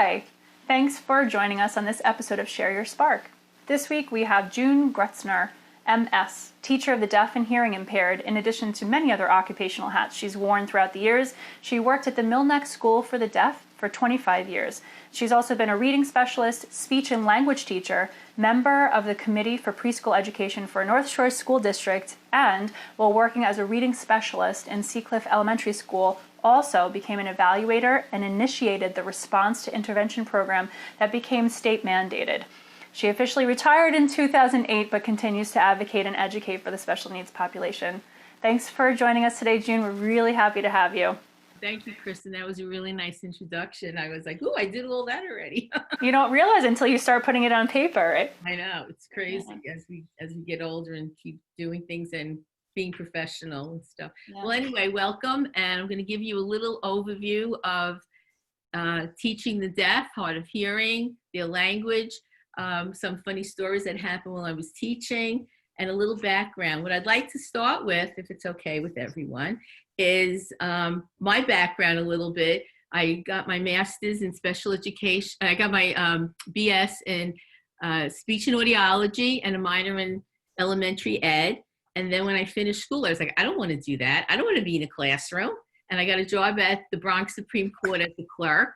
Hi, thanks for joining us on this episode of Share Your Spark. This week we have June Grutzner, MS, teacher of the Deaf and Hearing Impaired. In addition to many other occupational hats she's worn throughout the years, she worked at the Milneck School for the Deaf for 25 years. She's also been a reading specialist, speech and language teacher, member of the Committee for Preschool Education for North Shore School District, and while working as a reading specialist in Seacliff Elementary School, also became an evaluator and initiated the Response to Intervention program that became state mandated. She officially retired in 2008, but continues to advocate and educate for the special needs population. Thanks for joining us today, June. We're really happy to have you. Thank you, Kristen. That was a really nice introduction. I was like, oh, I did all that already. You don't realize until you start putting it on paper, right? I know, it's crazy as we get older and keep doing things and being professional and stuff. Yeah. Well, anyway, welcome. And I'm going to give you a little overview of teaching the deaf, hard of hearing, their language, some funny stories that happened while I was teaching, and a little background. What I'd like to start with, if it's okay with everyone, is my background a little bit. I got my master's in special education. I got my BS in speech and audiology and a minor in elementary ed. And then when I finished school, I was like, I don't want to do that. I don't want to be in a classroom. And I got a job at the Bronx Supreme Court as the clerk.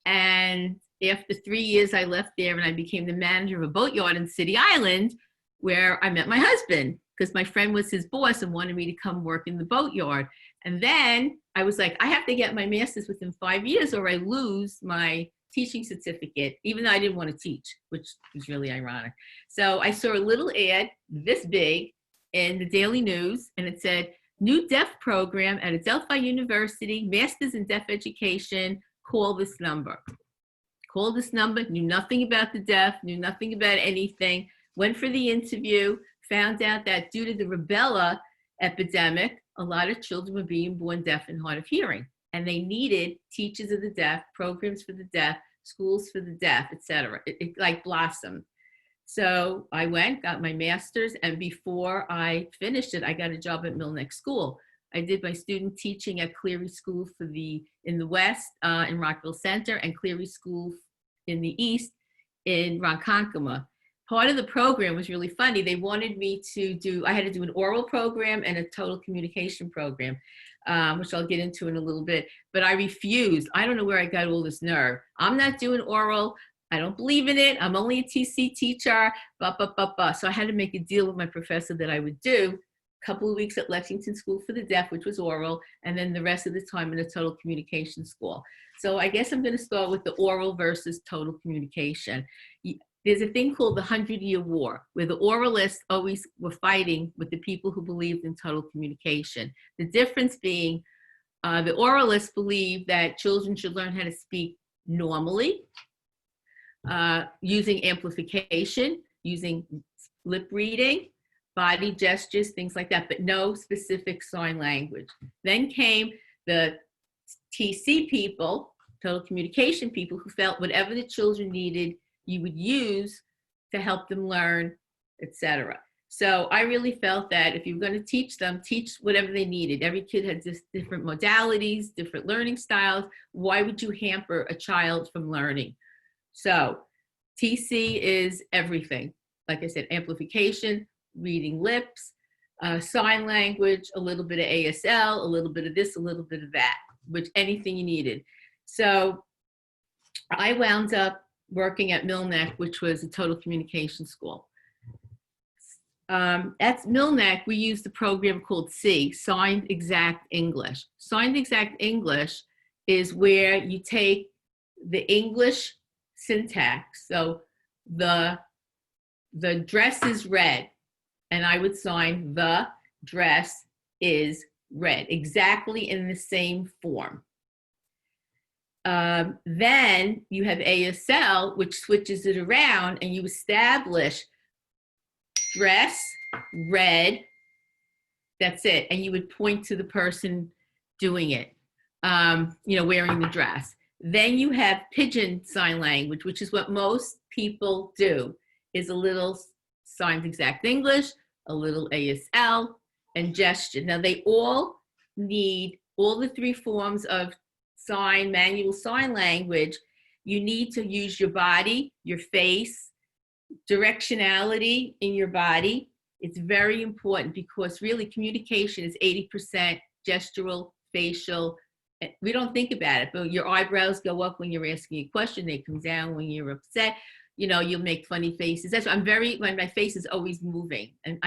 And after 3 years, I left there and I became the manager of a boatyard in City Island, where I met my husband, because my friend was his boss and wanted me to come work in the boatyard. And then I was like, I have to get my master's within 5 years or I lose my teaching certificate, even though I didn't want to teach, which was really ironic. So I saw a little ad this big in the Daily News, and it said, new deaf program at Adelphi University, Masters in Deaf Education, call this number. Called this number, knew nothing about the deaf, knew nothing about anything, went for the interview, found out that due to the rubella epidemic, a lot of children were being born deaf and hard of hearing, and they needed teachers of the deaf, programs for the deaf, schools for the deaf, etc. It like blossomed. So I went, got my master's, and before I finished it, I got a job at Milneck School. I did my student teaching at Cleary School in the West, in Rockville Center, and Cleary School in the East in Ronkonkoma. Part of the program was really funny. They wanted me to I had to do an oral program and a total communication program, which I'll get into in a little bit, but I refused. I don't know where I got all this nerve. I'm not doing oral. I don't believe in it. I'm only a TC teacher, So I had to make a deal with my professor that I would do a couple of weeks at Lexington School for the Deaf, which was oral, and then the rest of the time in a total communication school. So I guess I'm going to start with the oral versus total communication. There's a thing called the 100-Year War, where the oralists always were fighting with the people who believed in total communication. The difference being the oralists believe that children should learn how to speak normally, using amplification, using lip reading, body gestures, things like that, but no specific sign language. Then came the TC people, total communication people, who felt whatever the children needed, you would use to help them learn, etc. So I really felt that if you were going to teach them, teach whatever they needed. Every kid had just different modalities, different learning styles. Why would you hamper a child from learning? So TC is everything. Like I said, amplification, reading lips, sign language, a little bit of ASL, a little bit of this, a little bit of that, which anything you needed. So I wound up working at Milneck, which was a total communication school. At Milneck, we used a program called SEE, Signed Exact English. Signed Exact English is where you take the English syntax. So the dress is red, and I would sign the dress is red, exactly in the same form. Then you have ASL, which switches it around, and you establish dress, red, that's it. And you would point to the person doing it, wearing the dress. Then you have Pidgin sign language, which is what most people do, is a little Signed Exact English, a little ASL, and gesture. Now they all need all the three forms of manual sign language. You need to use your body, your face, directionality in your body. It's very important because really communication is 80% gestural, facial. We don't think about it, but your eyebrows go up when you're asking a question. They come down when you're upset. You know, you'll make funny faces. That's why when my face is always moving, and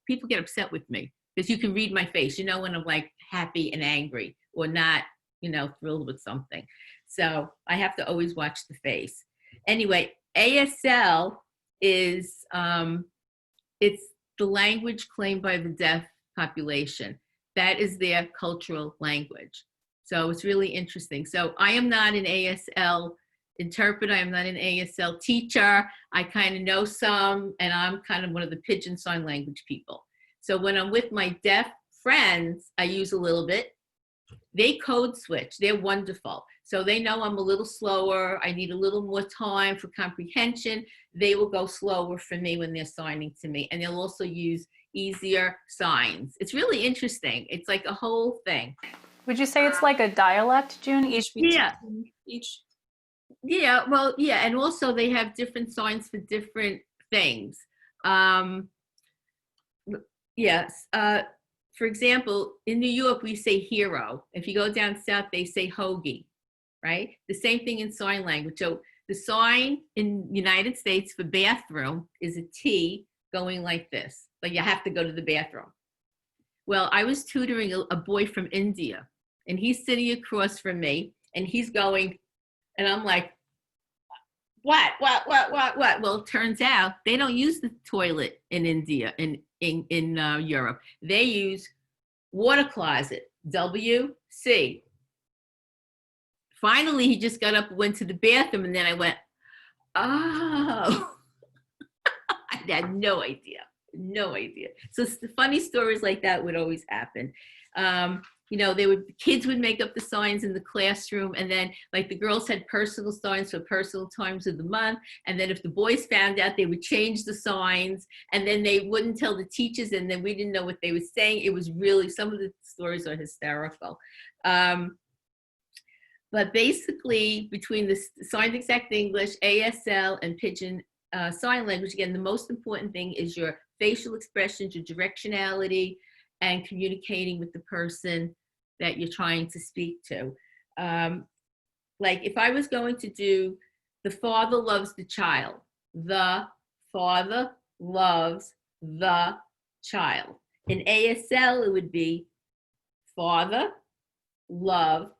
people get upset with me because you can read my face. You know, when I'm like happy and angry or not, you know, thrilled with something. So I have to always watch the face. Anyway, ASL is it's the language claimed by the deaf population. That is their cultural language. So it's really interesting. So I am not an ASL interpreter. I'm not an ASL teacher. I kind of know some, and I'm kind of one of the pidgin sign language people. So when I'm with my deaf friends, I use a little bit. They code switch. They're wonderful. So they know I'm a little slower. I need a little more time for comprehension. They will go slower for me when they're signing to me. And they'll also use easier signs. It's really interesting. It's like a whole thing. Would you say it's like a dialect, June? Yeah. Yeah, well, yeah. And also they have different signs for different things. Yes. For example, in New York, we say hero. If you go down south, they say hoagie, right? The same thing in sign language. So the sign in the United States for bathroom is a T going like this. Like you have to go to the bathroom. Well, I was tutoring a boy from India, and he's sitting across from me, and he's going, and I'm like, what? Well, it turns out they don't use the toilet in India, in Europe. They use water closet, WC. Finally, he just got up and went to the bathroom, and then I went, oh. I had no idea. So funny stories like that would always happen. You know, kids would make up the signs in the classroom, and then like the girls had personal signs for personal times of the month, and then if the boys found out, they would change the signs, and then they wouldn't tell the teachers, and then we didn't know what they were saying. It was really, some of the stories are hysterical. But basically, between the Signed Exact English, ASL, and Pidgin sign language, again, the most important thing is your facial expressions, your directionality, and communicating with the person that you're trying to speak to. Like if I was going to do the father loves the child, the father loves the child. In ASL, it would be father, love,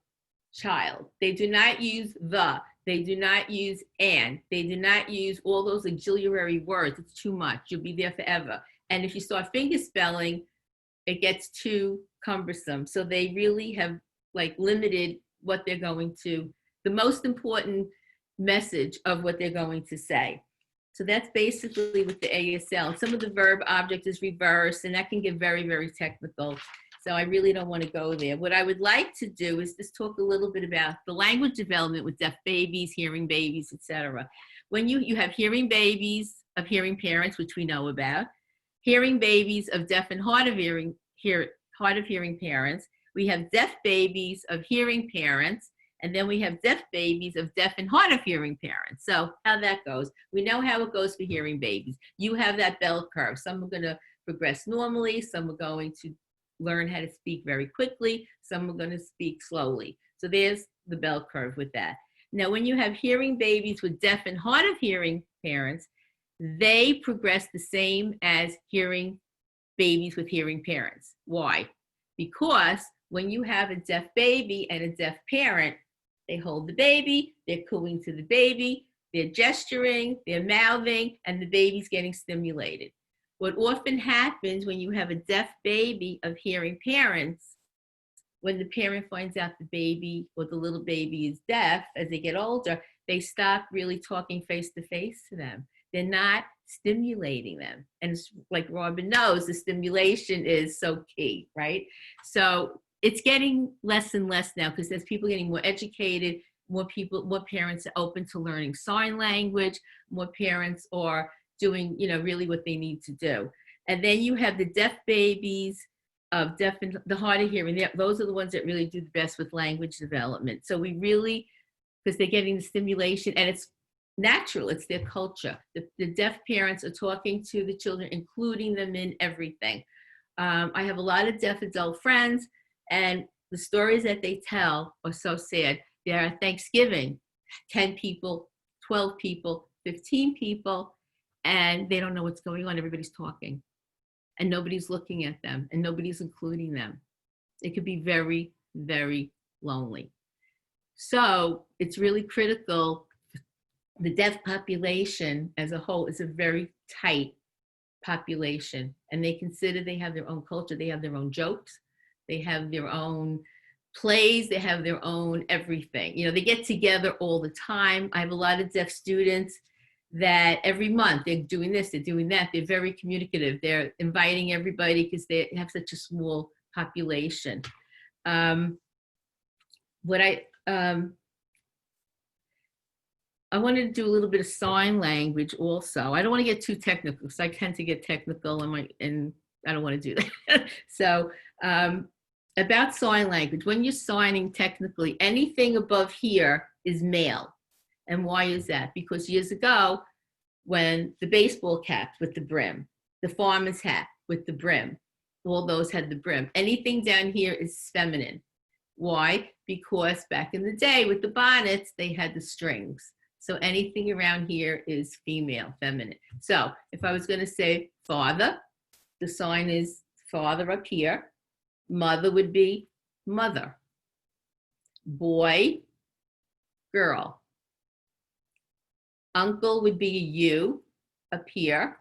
child. They do not use the, they do not use and, they do not use all those auxiliary words. It's too much. You'll be there forever. And if you start finger spelling, it gets too cumbersome. So they really have like limited what they're going to, the most important message of what they're going to say. So that's basically with the ASL. Some of the verb object is reversed, and that can get very, very technical. So I really don't want to go there. What I would like to do is just talk a little bit about the language development with deaf babies, hearing babies, etc. When you have hearing babies of hearing parents, which we know about, hearing babies of deaf and hard of hearing parents, we have deaf babies of hearing parents, and then we have deaf babies of deaf and hard of hearing parents. So how that goes, we know how it goes for hearing babies. You have that bell curve. Some are going to progress normally, some are going to learn how to speak very quickly, some are going to speak slowly. So there's the bell curve with that. Now, when you have hearing babies with deaf and hard of hearing parents, they progress the same as hearing babies with hearing parents. Why? Because when you have a deaf baby and a deaf parent, they hold the baby, they're cooing to the baby, they're gesturing, they're mouthing, and the baby's getting stimulated. What often happens when you have a deaf baby of hearing parents, when the parent finds out the baby or the little baby is deaf, as they get older, they stop really talking face to face to them. They're not stimulating them. And like Robin knows, the stimulation is so key, right? So it's getting less and less now because there's people getting more educated, more parents are open to learning sign language, more parents are doing, really what they need to do. And then you have the deaf babies of deaf and the hard of hearing. Those are the ones that really do the best with language development. So we really because they're getting the stimulation, and it's natural. It's their culture. The deaf parents are talking to the children, including them in everything. I have a lot of deaf adult friends, and the stories that they tell are so sad. They're at Thanksgiving, 10 people, 12 people, 15 people, and they don't know what's going on. Everybody's talking, and nobody's looking at them, and nobody's including them. It could be very, very lonely. So it's really critical. The deaf population as a whole is a very tight population, and they consider they have their own culture. They have their own jokes. They have their own plays. They have their own everything. You know, they get together all the time. I have a lot of deaf students that every month they're doing this, they're doing that. They're very communicative. They're inviting everybody because they have such a small population. I wanted to do a little bit of sign language also. I don't want to get too technical because I tend to get technical and I don't want to do that. So about sign language, when you're signing technically, anything above here is male. And why is that? Because years ago, when the baseball cap with the brim, the farmer's hat with the brim, all those had the brim. Anything down here is feminine. Why? Because back in the day with the bonnets, they had the strings. So anything around here is female, feminine. So if I was going to say father, the sign is father up here. Mother would be mother. Boy, girl. Uncle would be a U up here.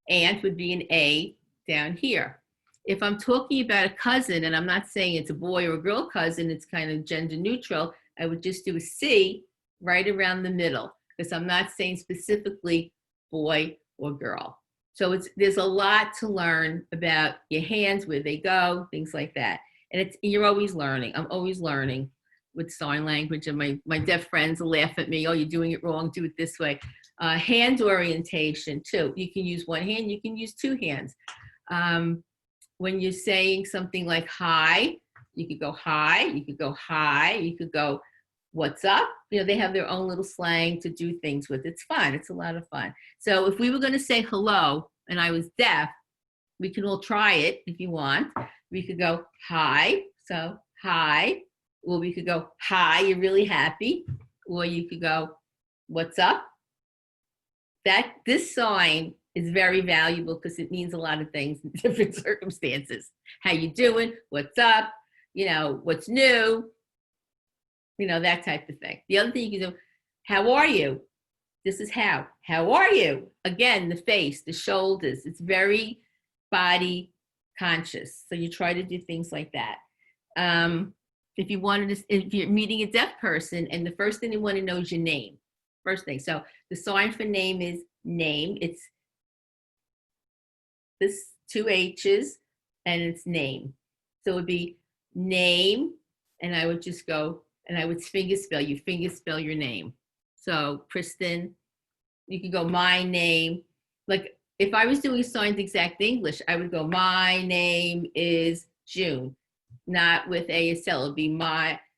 Aunt would be an A down here. If I'm talking about a cousin, and I'm not saying it's a boy or a girl cousin, it's kind of gender neutral, I would just do a C right around the middle, because I'm not saying specifically boy or girl. So there's a lot to learn about your hands, where they go, things like that. And you're always learning. I'm always learning with sign language, and my deaf friends will laugh at me. Oh, you're doing it wrong. Do it this way. Hand orientation too. You can use one hand. You can use two hands. When you're saying something like hi, you could go hi. You could go hi. You could go what's up. You know, they have their own little slang to do things with. It's fun. It's a lot of fun. So if we were going to say hello and I was deaf, we can all try it if you want. We could go hi. So hi. Or we could go hi, you're really happy. Or you could go what's up. This sign is very valuable because it means a lot of things in different circumstances. How you doing? What's up? You know, what's new? You know, that type of thing. The other thing you can do, how are you? This is how. How are you? Again, the face, the shoulders. It's very body conscious. So you try to do things like that. If you're meeting a deaf person and the first thing they want to know is your name. First thing. So the sign for name is name. It's this 2 H's and it's name. So it would be name, and I would just go and I would finger spell your name. So Kristen, you could go my name. Like if I was doing signs exact English, I would go my name is June, not with ASL. It would be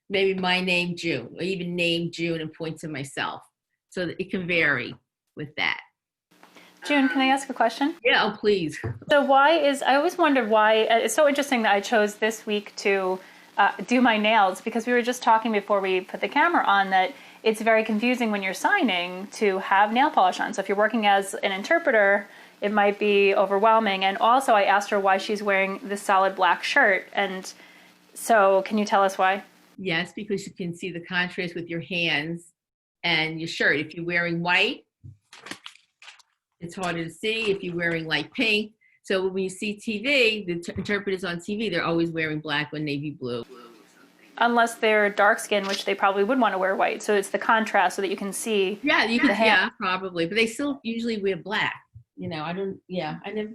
maybe my name June, or even name June and point to myself. So it can vary with that. June, can I ask a question? Yeah, oh, please. So I always wondered why, it's so interesting that I chose this week to do my nails, because we were just talking before we put the camera on that it's very confusing when you're signing to have nail polish on. So if you're working as an interpreter, it might be overwhelming. And also I asked her why she's wearing this solid black shirt. And so can you tell us why? Yes, because you can see the contrast with your hands and your shirt. If you're wearing white, it's harder to see. If you're wearing light pink. So when you see TV, the interpreters on TV, they're always wearing black or navy blue. Unless they're dark skinned, which they probably would want to wear white. So it's the contrast so that you can see. Yeah, you can, yeah, probably. But they still usually wear black. You know, I never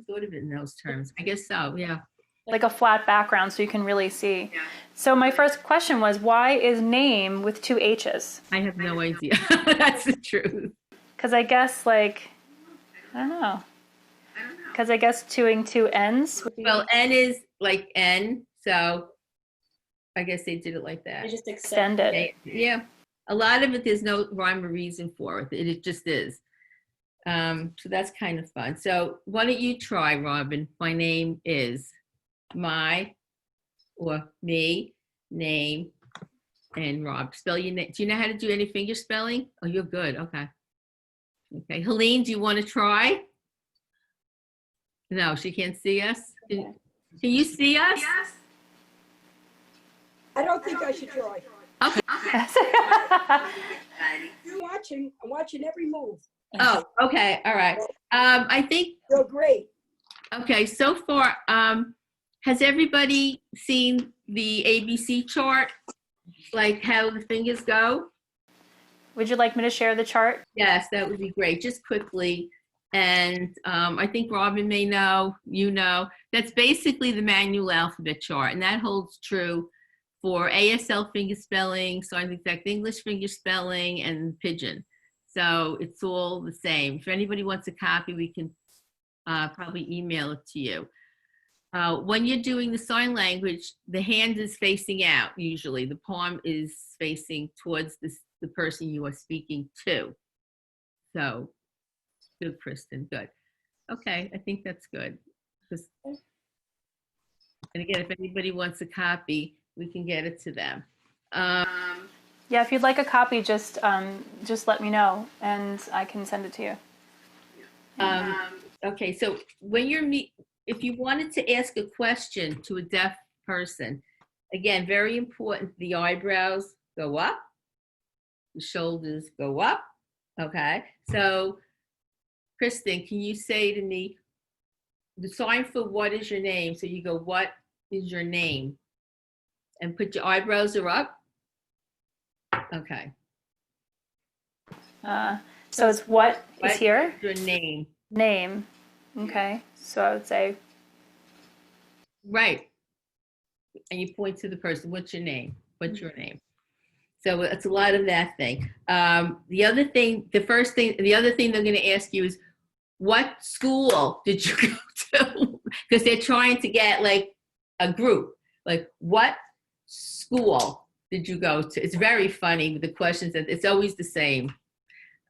thought of it in those terms. I guess so, yeah. Like a flat background so you can really see. Yeah. So my first question was, why is name with 2 H's? I have no idea. That's the truth. Because I guess I don't know. Because I guess doing 2 N's would be... Well, N is like N, so I guess they did it like that. They just extend it. Yeah. A lot of it, there's no rhyme or reason for it. It just is. So that's kind of fun. So why don't you try, Robin? My name is my or me, name, and Rob. Spell your name. Do you know how to do any finger spelling? Oh, you're good. Okay. Okay. Helene, do you want to try? No, she can't see us. Can you see us? I don't think I should try. Okay. I'm watching every move. Oh, okay. All right. I think, You're great. okay, so far, has everybody seen the ABC chart? Like how the fingers go? Would you like me to share the chart? Yes, that would be great. Just quickly. And I think Robin may know, you know, that's basically the manual alphabet chart. And that holds true for ASL finger spelling, Signs Exact English finger spelling, and Pidgin. So it's all the same. If anybody wants a copy, we can probably email it to you. When you're doing the sign language, the hand is facing out usually. The palm is facing towards the person you are speaking to. So good, Kristen, good. Okay, I think that's good. And again, if anybody wants a copy, we can get it to them. Yeah, if you'd like a copy, just let me know and I can send it to you. Okay, so when if you wanted to ask a question to a deaf person, again, very important, the eyebrows go up, the shoulders go up, okay? So, Kristen, can you say to me, the sign for what is your name? So you go, what is your name? And put your eyebrows are up. Okay. So it's what is here? Your name. Name. Okay. So I would say. Right. And you point to the person. What's your name? What's your name? So it's a lot of that thing. The other thing they're going to ask you is, what school did you go to? Because they're trying to get like a group. Like, what school did you go to? It's very funny with the questions, that it's always the same.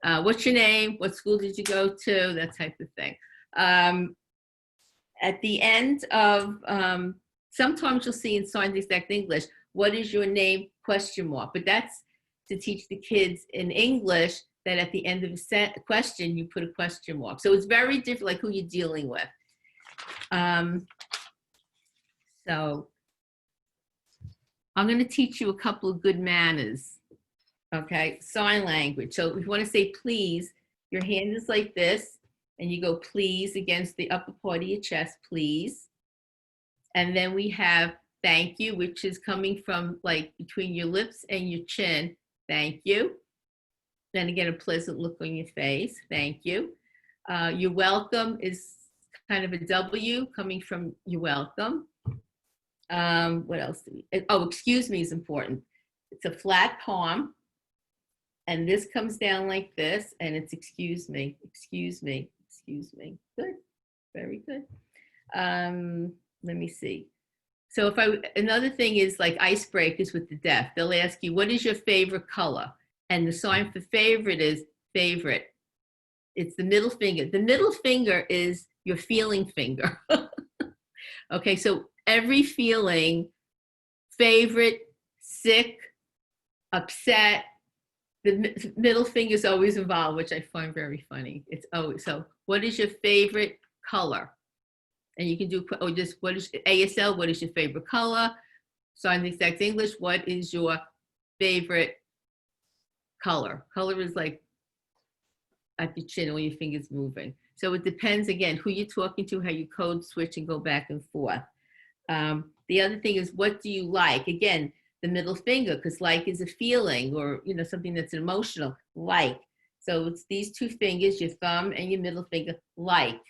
What's your name? What school did you go to? That type of thing. At the end of, sometimes you'll see in Signs Exact English, what is your name? ? But that's to teach the kids in English that at the end of a question, you put a question mark. So it's very different, like who you're dealing with. So I'm going to teach you a couple of good manners. Okay, sign language. So if you want to say please, your hand is like this, and you go please against the upper part of your chest, please. And then we have thank you, which is coming from like between your lips and your chin. Thank you. Then again, a pleasant look on your face. Thank you. You're welcome is kind of a W coming from you're welcome. What else do we? Oh, excuse me is important. It's a flat palm. And this comes down like this, and it's excuse me, excuse me, excuse me. Good, very good. Let me see. So another thing is like icebreakers with the deaf. They'll ask you, what is your favorite color? And the sign for favorite is favorite. It's the middle finger. The middle finger is your feeling finger. Okay, so every feeling, favorite, sick, upset, the middle finger is always involved, which I find very funny. It's always, so what is your favorite color? And you can do, or just what is ASL, what is your favorite color? Signs Exact English, what is your favorite color? Color is like at your chin, all your fingers moving. So it depends, again, who you're talking to, how you code switch and go back and forth. The other thing is, what do you like? Again, the middle finger, because like is a feeling, or something that's emotional, like. So it's these two fingers, your thumb and your middle finger, like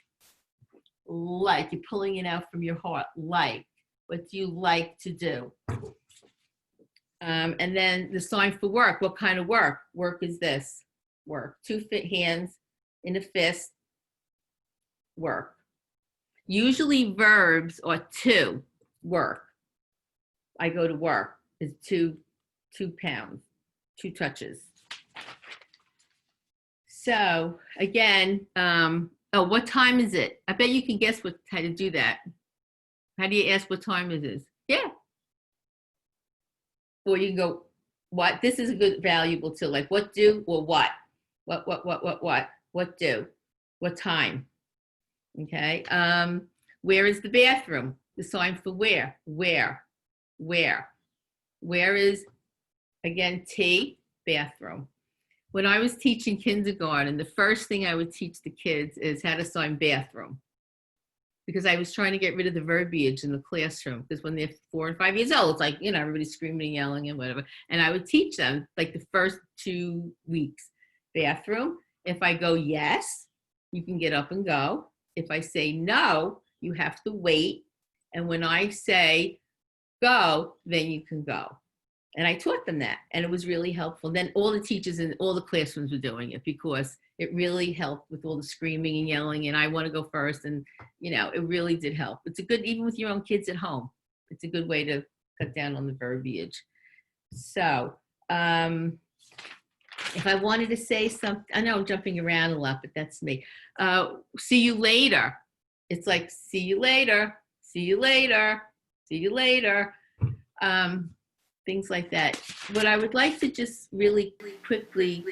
you're pulling it out from your heart, like. What do you like to do? And then the sign for work. What kind of work? Work is this, work. Two hands in a fist, work. Usually verbs are to, work. I go to work is 2 pounds, 2 touches. So again, oh, what time is it? I bet you can guess how to do that. How do you ask what time it is? Yeah. Or you can go, what? This is a good valuable too. Like what do or what? What do? What time? Okay. Where is the bathroom? The sign for where? Where? Where is, again, T, bathroom. When I was teaching kindergarten, the first thing I would teach the kids is how to sign bathroom, because I was trying to get rid of the verbiage in the classroom, because when they're 4 and 5 years old, it's like, everybody's screaming and yelling and whatever. And I would teach them like the first 2 weeks, bathroom. If I go yes, you can get up and go. If I say no, you have to wait. And when I say go, then you can go. And I taught them that, and it was really helpful. Then all the teachers in all the classrooms were doing it, because it really helped with all the screaming and yelling, and I want to go first. And, it really did help. It's a good, even with your own kids at home, it's a good way to cut down on the verbiage. So if I wanted to say something, I know I'm jumping around a lot, but that's me. See you later. It's like, see you later, see you later, see you later. Things like that. What I would like to just really quickly.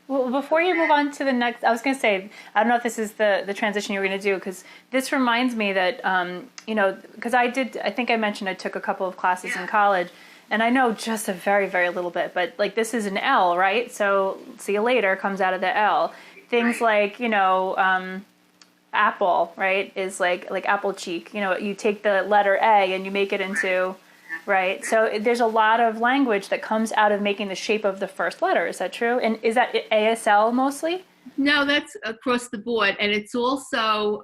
Well, before you move on to the next, I was going to say, I don't know if this is the transition you're going to do, because this reminds me that, because I think I mentioned I took a couple of classes in college, and I know just a very, very little bit, but like this is an L, right? So see you later comes out of the L. Things like, apple, right, is like apple cheek. You take the letter A and you make it into... Right. So there's a lot of language that comes out of making the shape of the first letter. Is that true? And is that ASL mostly? No, that's across the board. And it's also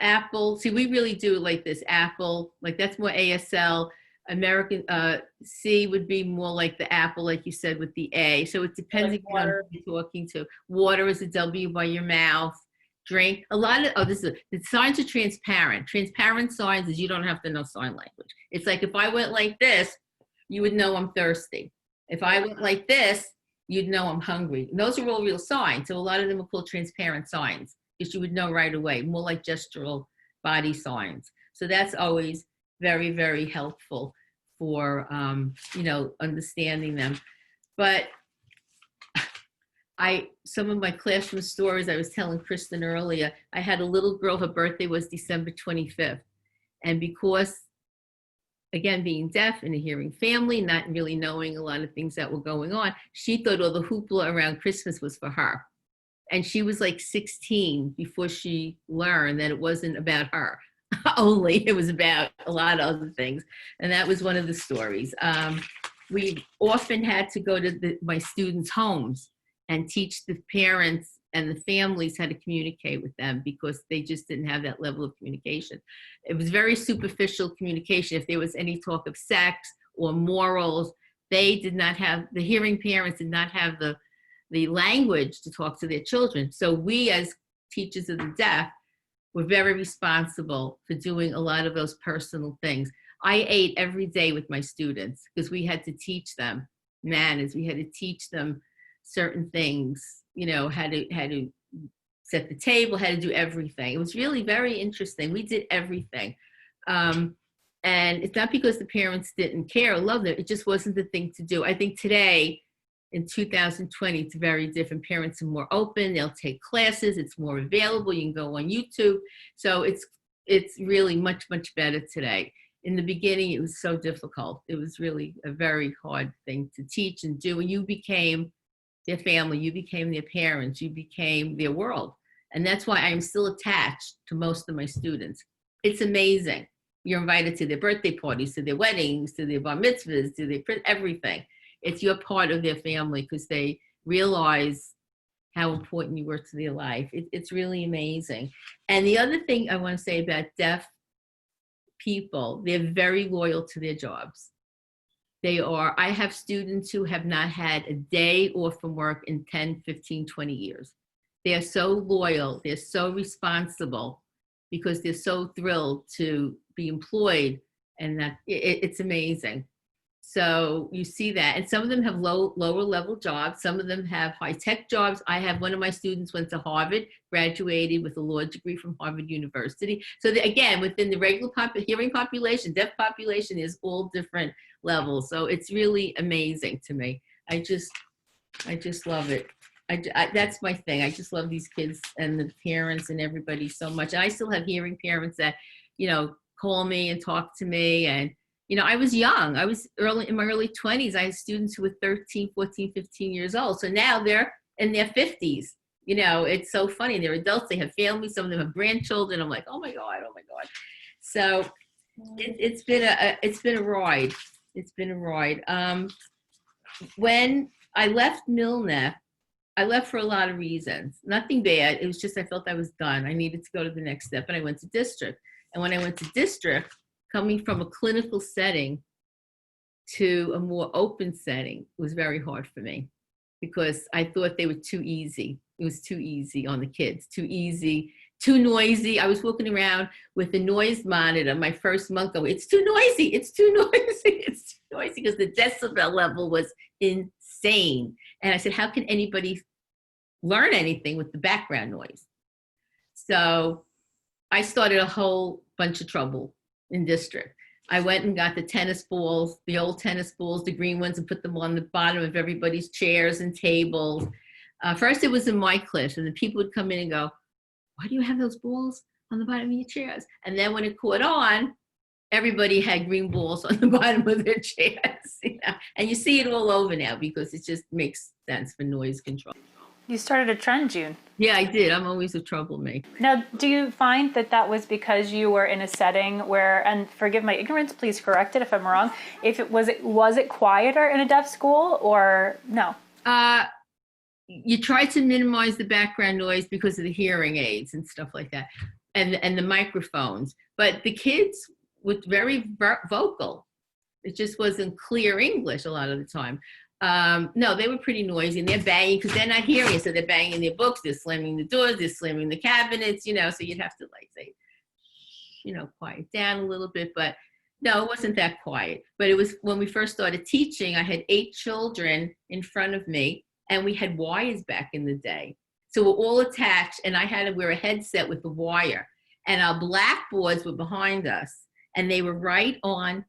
Apple. See, we really do like this. Apple, like that's more ASL. American C would be more like the apple, like you said, with the A. So it depends Like on who you're talking to. Water is a W by your mouth. Drink. A lot of, the signs are transparent. Transparent signs is you don't have to know sign language. It's like if I went like this, you would know I'm thirsty. If I went like this, you'd know I'm hungry. And those are all real signs. So a lot of them are called transparent signs, because you would know right away, more like gestural body signs. So that's always very, very helpful for, understanding them. But some of my classroom stories, I was telling Kristen earlier, I had a little girl, her birthday was December 25th. And because, again, being deaf in a hearing family, not really knowing a lot of things that were going on, she thought all the hoopla around Christmas was for her. And she was like 16 before she learned that it wasn't about her only, it was about a lot of other things. And that was one of the stories. We often had to go to my students' homes and teach the parents and the families how to communicate with them, because they just didn't have that level of communication. It was very superficial communication. If there was any talk of sex or morals, they did not have, the hearing parents did not have the language to talk to their children. So we, as teachers of the deaf, were very responsible for doing a lot of those personal things. I ate every day with my students, because we had to teach them manners. We had to teach them certain things, how to set the table, how to do everything. It was really very interesting. We did everything. And it's not because the parents didn't care or love them. It just wasn't the thing to do. I think today, in 2020, it's very different. Parents are more open. They'll take classes. It's more available. You can go on YouTube. So it's really much, much better today. In the beginning, it was so difficult. It was really a very hard thing to teach and do. And you became their family, you became their parents, you became their world. And that's why I'm still attached to most of my students. It's amazing. You're invited to their birthday parties, to their weddings, to their bar mitzvahs, to their everything. You're part of their family, because they realize how important you were to their life. It's really amazing. And the other thing I want to say about deaf people, they're very loyal to their jobs. I have students who have not had a day off from work in 10, 15, 20 years. They are so loyal. They're so responsible, because they're so thrilled to be employed, and that it's amazing. So you see that, and some of them have lower level jobs. Some of them have high tech jobs. I have one of my students went to Harvard, graduated with a law degree from Harvard University. So again, within the regular hearing population, deaf population is all different levels. So it's really amazing to me. I just love it. That's my thing. I just love these kids and the parents and everybody so much. And I still have hearing parents that, call me and talk to me. And I was young. I was in my early 20s. I had students who were 13, 14, 15 years old. So now they're in their 50s. It's so funny. They're adults. They have families. Some of them have grandchildren. I'm like, oh my God. So it's been a ride. It's been a ride. When I left Milne, I left for a lot of reasons. Nothing bad. It was just I felt I was done. I needed to go to the next step. And I went to district. And when I went to district, coming from a clinical setting to a more open setting was very hard for me because I thought they were too easy. It was too easy on the kids, too easy, too noisy. I was walking around with a noise monitor my first month going, it's too noisy, it's too noisy, it's too noisy, because the decibel level was insane. And I said, how can anybody learn anything with the background noise? So I started a whole bunch of trouble in district. I went and got the tennis balls, the old tennis balls, the green ones, and put them on the bottom of everybody's chairs and tables. First, it was in my class, and the people would come in and go, why do you have those balls on the bottom of your chairs? And then when it caught on, everybody had green balls on the bottom of their chairs. And you see it all over now because it just makes sense for noise control. You started a trend, June. Yeah, I did. I'm always a troublemaker. Now, do you find that was because you were in a setting where, and forgive my ignorance, please correct it if I'm wrong, if it was it quieter in a deaf school or no? You try to minimize the background noise because of the hearing aids and stuff like that, and the microphones. But the kids were very vocal. It just wasn't clear English a lot of the time. No, they were pretty noisy, and they're banging because they're not hearing, so they're banging their books, they're slamming the doors, they're slamming the cabinets, so you'd have to say, quiet down a little bit. But no, it wasn't that quiet. But it was when we first started teaching, I had 8 children in front of me, and we had wires back in the day. So we're all attached, and I had to wear a headset with the wire, and our blackboards were behind us, and they were right on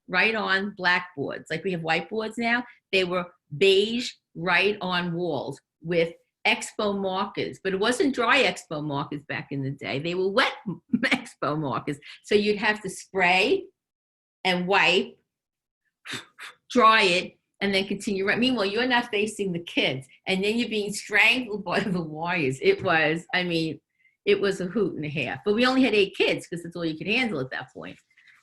blackboards. Like we have whiteboards now. They were beige right on walls with expo markers, but it wasn't dry expo markers back in the day. They were wet expo markers. So you'd have to spray and wipe, dry it, and then continue. Meanwhile, you're not facing the kids, and then you're being strangled by the wires. It was a hoot and a half. But we only had 8 kids because that's all you could handle at that point.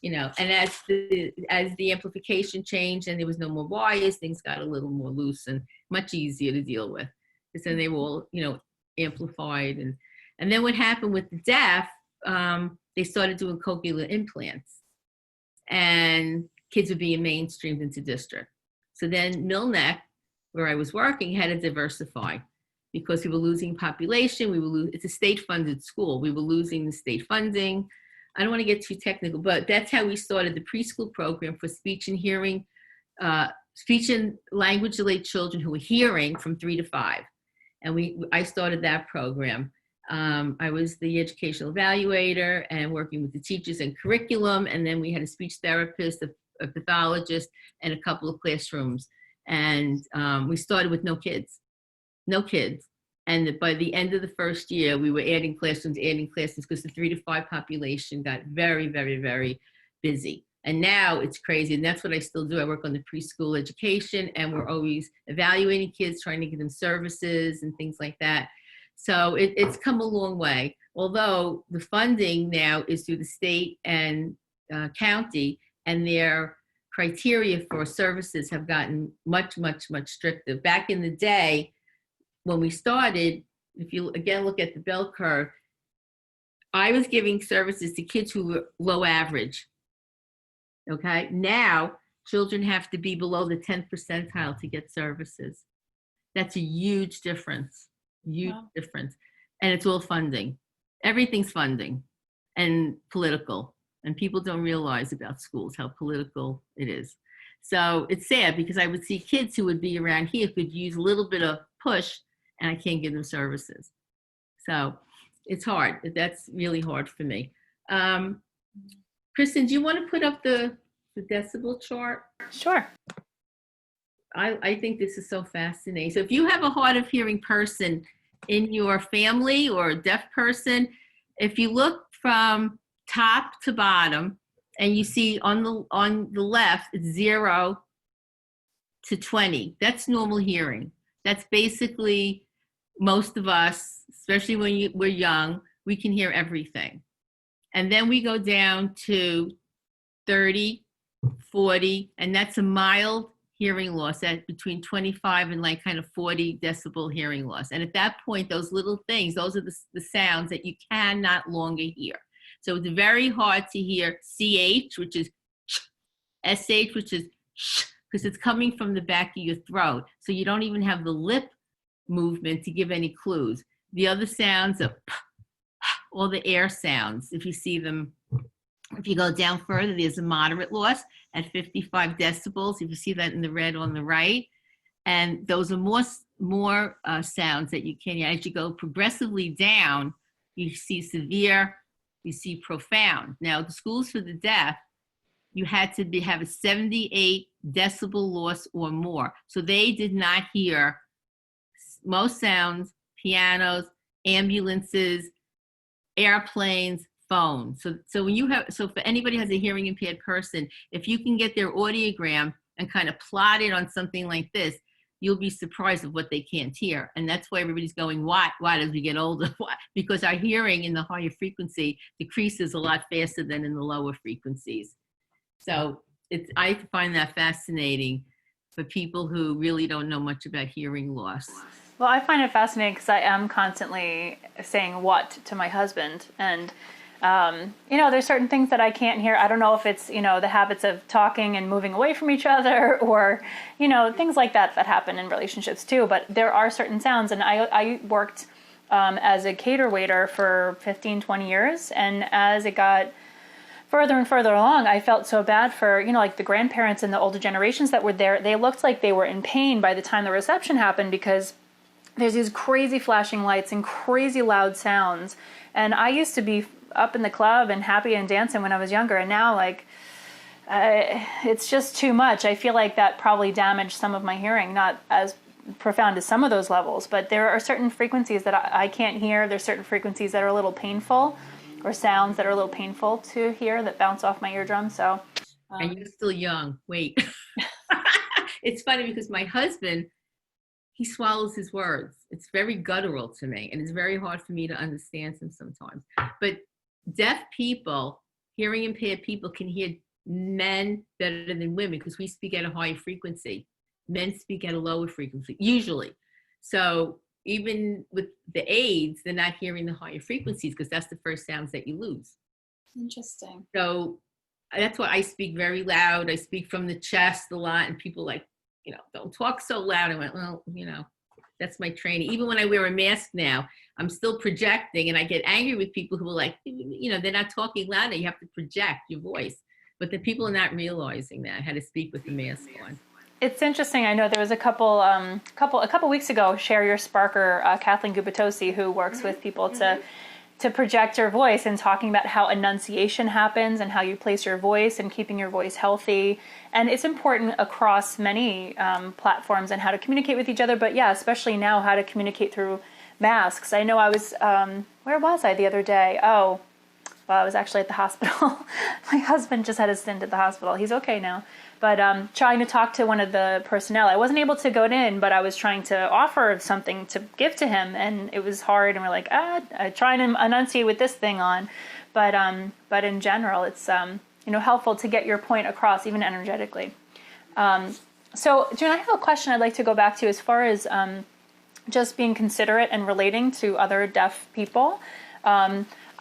And as the amplification changed and there was no more wires, things got a little more loose and much easier to deal with. Because then they were all, amplified. And then what happened with the deaf, they started doing cochlear implants. And kids were being mainstreamed into district. So then Milne, where I was working, had to diversify because we were losing population. It's a state-funded school. We were losing the state funding. I don't want to get too technical, but that's how we started the preschool program for speech and hearing, speech and language delayed children who were hearing from 3 to 5. And I started that program. I was the educational evaluator and working with the teachers and curriculum. And then we had a speech therapist, a pathologist, and a couple of classrooms. And we started with no kids. And by the end of the first year, we were adding classrooms because the 3 to 5 population got very, very, very busy. And now it's crazy. And that's what I still do. I work on the preschool education, and we're always evaluating kids, trying to give them services and things like that. So it's come a long way. Although the funding now is through the state and county, and their criteria for services have gotten much, much, much stricter. Back in the day, when we started, if you again look at the bell curve, I was giving services to kids who were low average. Okay, now children have to be below the 10th percentile to get services. That's a huge difference, difference. And it's all funding. Everything's funding and political. And people don't realize about schools how political it is. So it's sad because I would see kids who would be around here could use a little bit of push, and I can't give them services. So it's hard. That's really hard for me. Kristen, do you want to put up the decibel chart? Sure. I think this is so fascinating. So if you have a hard of hearing person in your family or a deaf person, if you look from top to bottom and you see on the left, it's 0 to 20. That's normal hearing. That's basically most of us, especially when we're young, we can hear everything. And then we go down to 30, 40, and that's a mild hearing loss at between 25 and like kind of 40 decibel hearing loss. And at that point, those little things, those are the sounds that you cannot longer hear. So it's very hard to hear CH, which is SH, which is because it's coming from the back of your throat. So you don't even have the lip movement to give any clues. The other sounds are all the air sounds. If you see them, if you go down further, there's a moderate loss at 55 decibels. If you see that in the red on the right, and those are more sounds that you can hear. As you go progressively down, you see severe, you see profound. Now, the schools for the deaf, you had to have a 78 decibel loss or more. So they did not hear most sounds, pianos, ambulances, airplanes, phone. So when you have, so for anybody who has a hearing impaired person, if you can get their audiogram and kind of plot it on something like this, you'll be surprised of what they can't hear. And that's why everybody's going, why as we get older? Why? Because our hearing in the higher frequency decreases a lot faster than in the lower frequencies. So I find that fascinating for people who really don't know much about hearing loss. Well, I find it fascinating because I am constantly saying what to my husband. And there's certain things that I can't hear. I don't know if it's, the habits of talking and moving away from each other or, things like that happen in relationships too. But there are certain sounds. And I worked as a cater waiter for 15, 20 years. And as it got further and further along, I felt so bad for, like the grandparents and the older generations that were there. They looked like they were in pain by the time the reception happened because there's these crazy flashing lights and crazy loud sounds. And I used to be up in the club and happy and dancing when I was younger. And now it's just too much. I feel like that probably damaged some of my hearing, not as profound as some of those levels, but there are certain frequencies that I can't hear. There's certain frequencies that are a little painful or sounds that are a little painful to hear that bounce off my eardrum. So, and you're still young. Wait. It's funny because my husband, he swallows his words. It's very guttural to me, and it's very hard for me to understand him sometimes. But deaf people, hearing impaired people can hear men better than women because we speak at a higher frequency. Men speak at a lower frequency, usually. So even with the aids, they're not hearing the higher frequencies because that's the first sounds that you lose. Interesting. So that's why I speak very loud. I speak from the chest a lot, and people don't talk so loud. I went, well, that's my training. Even when I wear a mask now, I'm still projecting, and I get angry with people who are like, they're not talking loud. You have to project your voice. But the people are not realizing that, how to speak with the mask on. It's interesting. I know there was a couple weeks ago, Share Your Sparker, Kathleen Gubitosi, who works with people to project your voice and talking about how enunciation happens and how you place your voice and keeping your voice healthy. And it's important across many platforms and how to communicate with each other. But yeah, especially now, how to communicate through masks. I know I was, where was I the other day? Oh, well, I was actually at the hospital. My husband just had a stint at the hospital. He's okay now. But trying to talk to one of the personnel. I wasn't able to go in, but I was trying to offer something to give to him, and it was hard. And we're like, I try and enunciate with this thing on. But in general, it's helpful to get your point across, even energetically. So, June, I have a question I'd like to go back to as far as just being considerate and relating to other deaf people.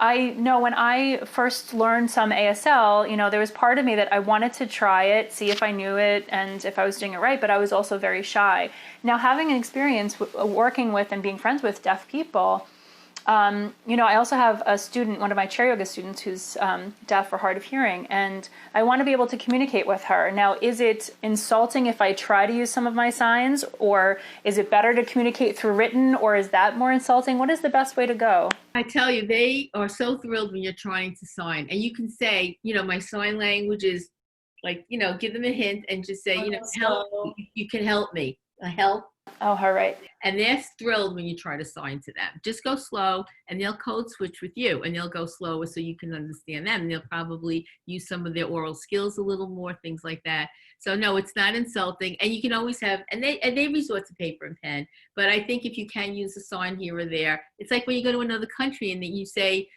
I know when I first learned some ASL, there was part of me that I wanted to try it, see if I knew it and if I was doing it right, but I was also very shy. Now, having an experience working with and being friends with deaf people, I also have a student, one of my chair yoga students, who's deaf or hard of hearing, and I want to be able to communicate with her. Now, is it insulting if I try to use some of my signs, or is it better to communicate through written, or is that more insulting? What is the best way to go? I tell you, they are so thrilled when you're trying to sign. And you can say, my sign language is like, give them a hint and just say, help me. You can help me. Help. Oh, all right. And they're thrilled when you try to sign to them. Just go slow, and they'll code switch with you, and they'll go slower so you can understand them. And they'll probably use some of their oral skills a little more, things like that. So no, it's not insulting. And you can always have, and they resort to paper and pen. But I think if you can use a sign here or there, it's like when you go to another country and then you say,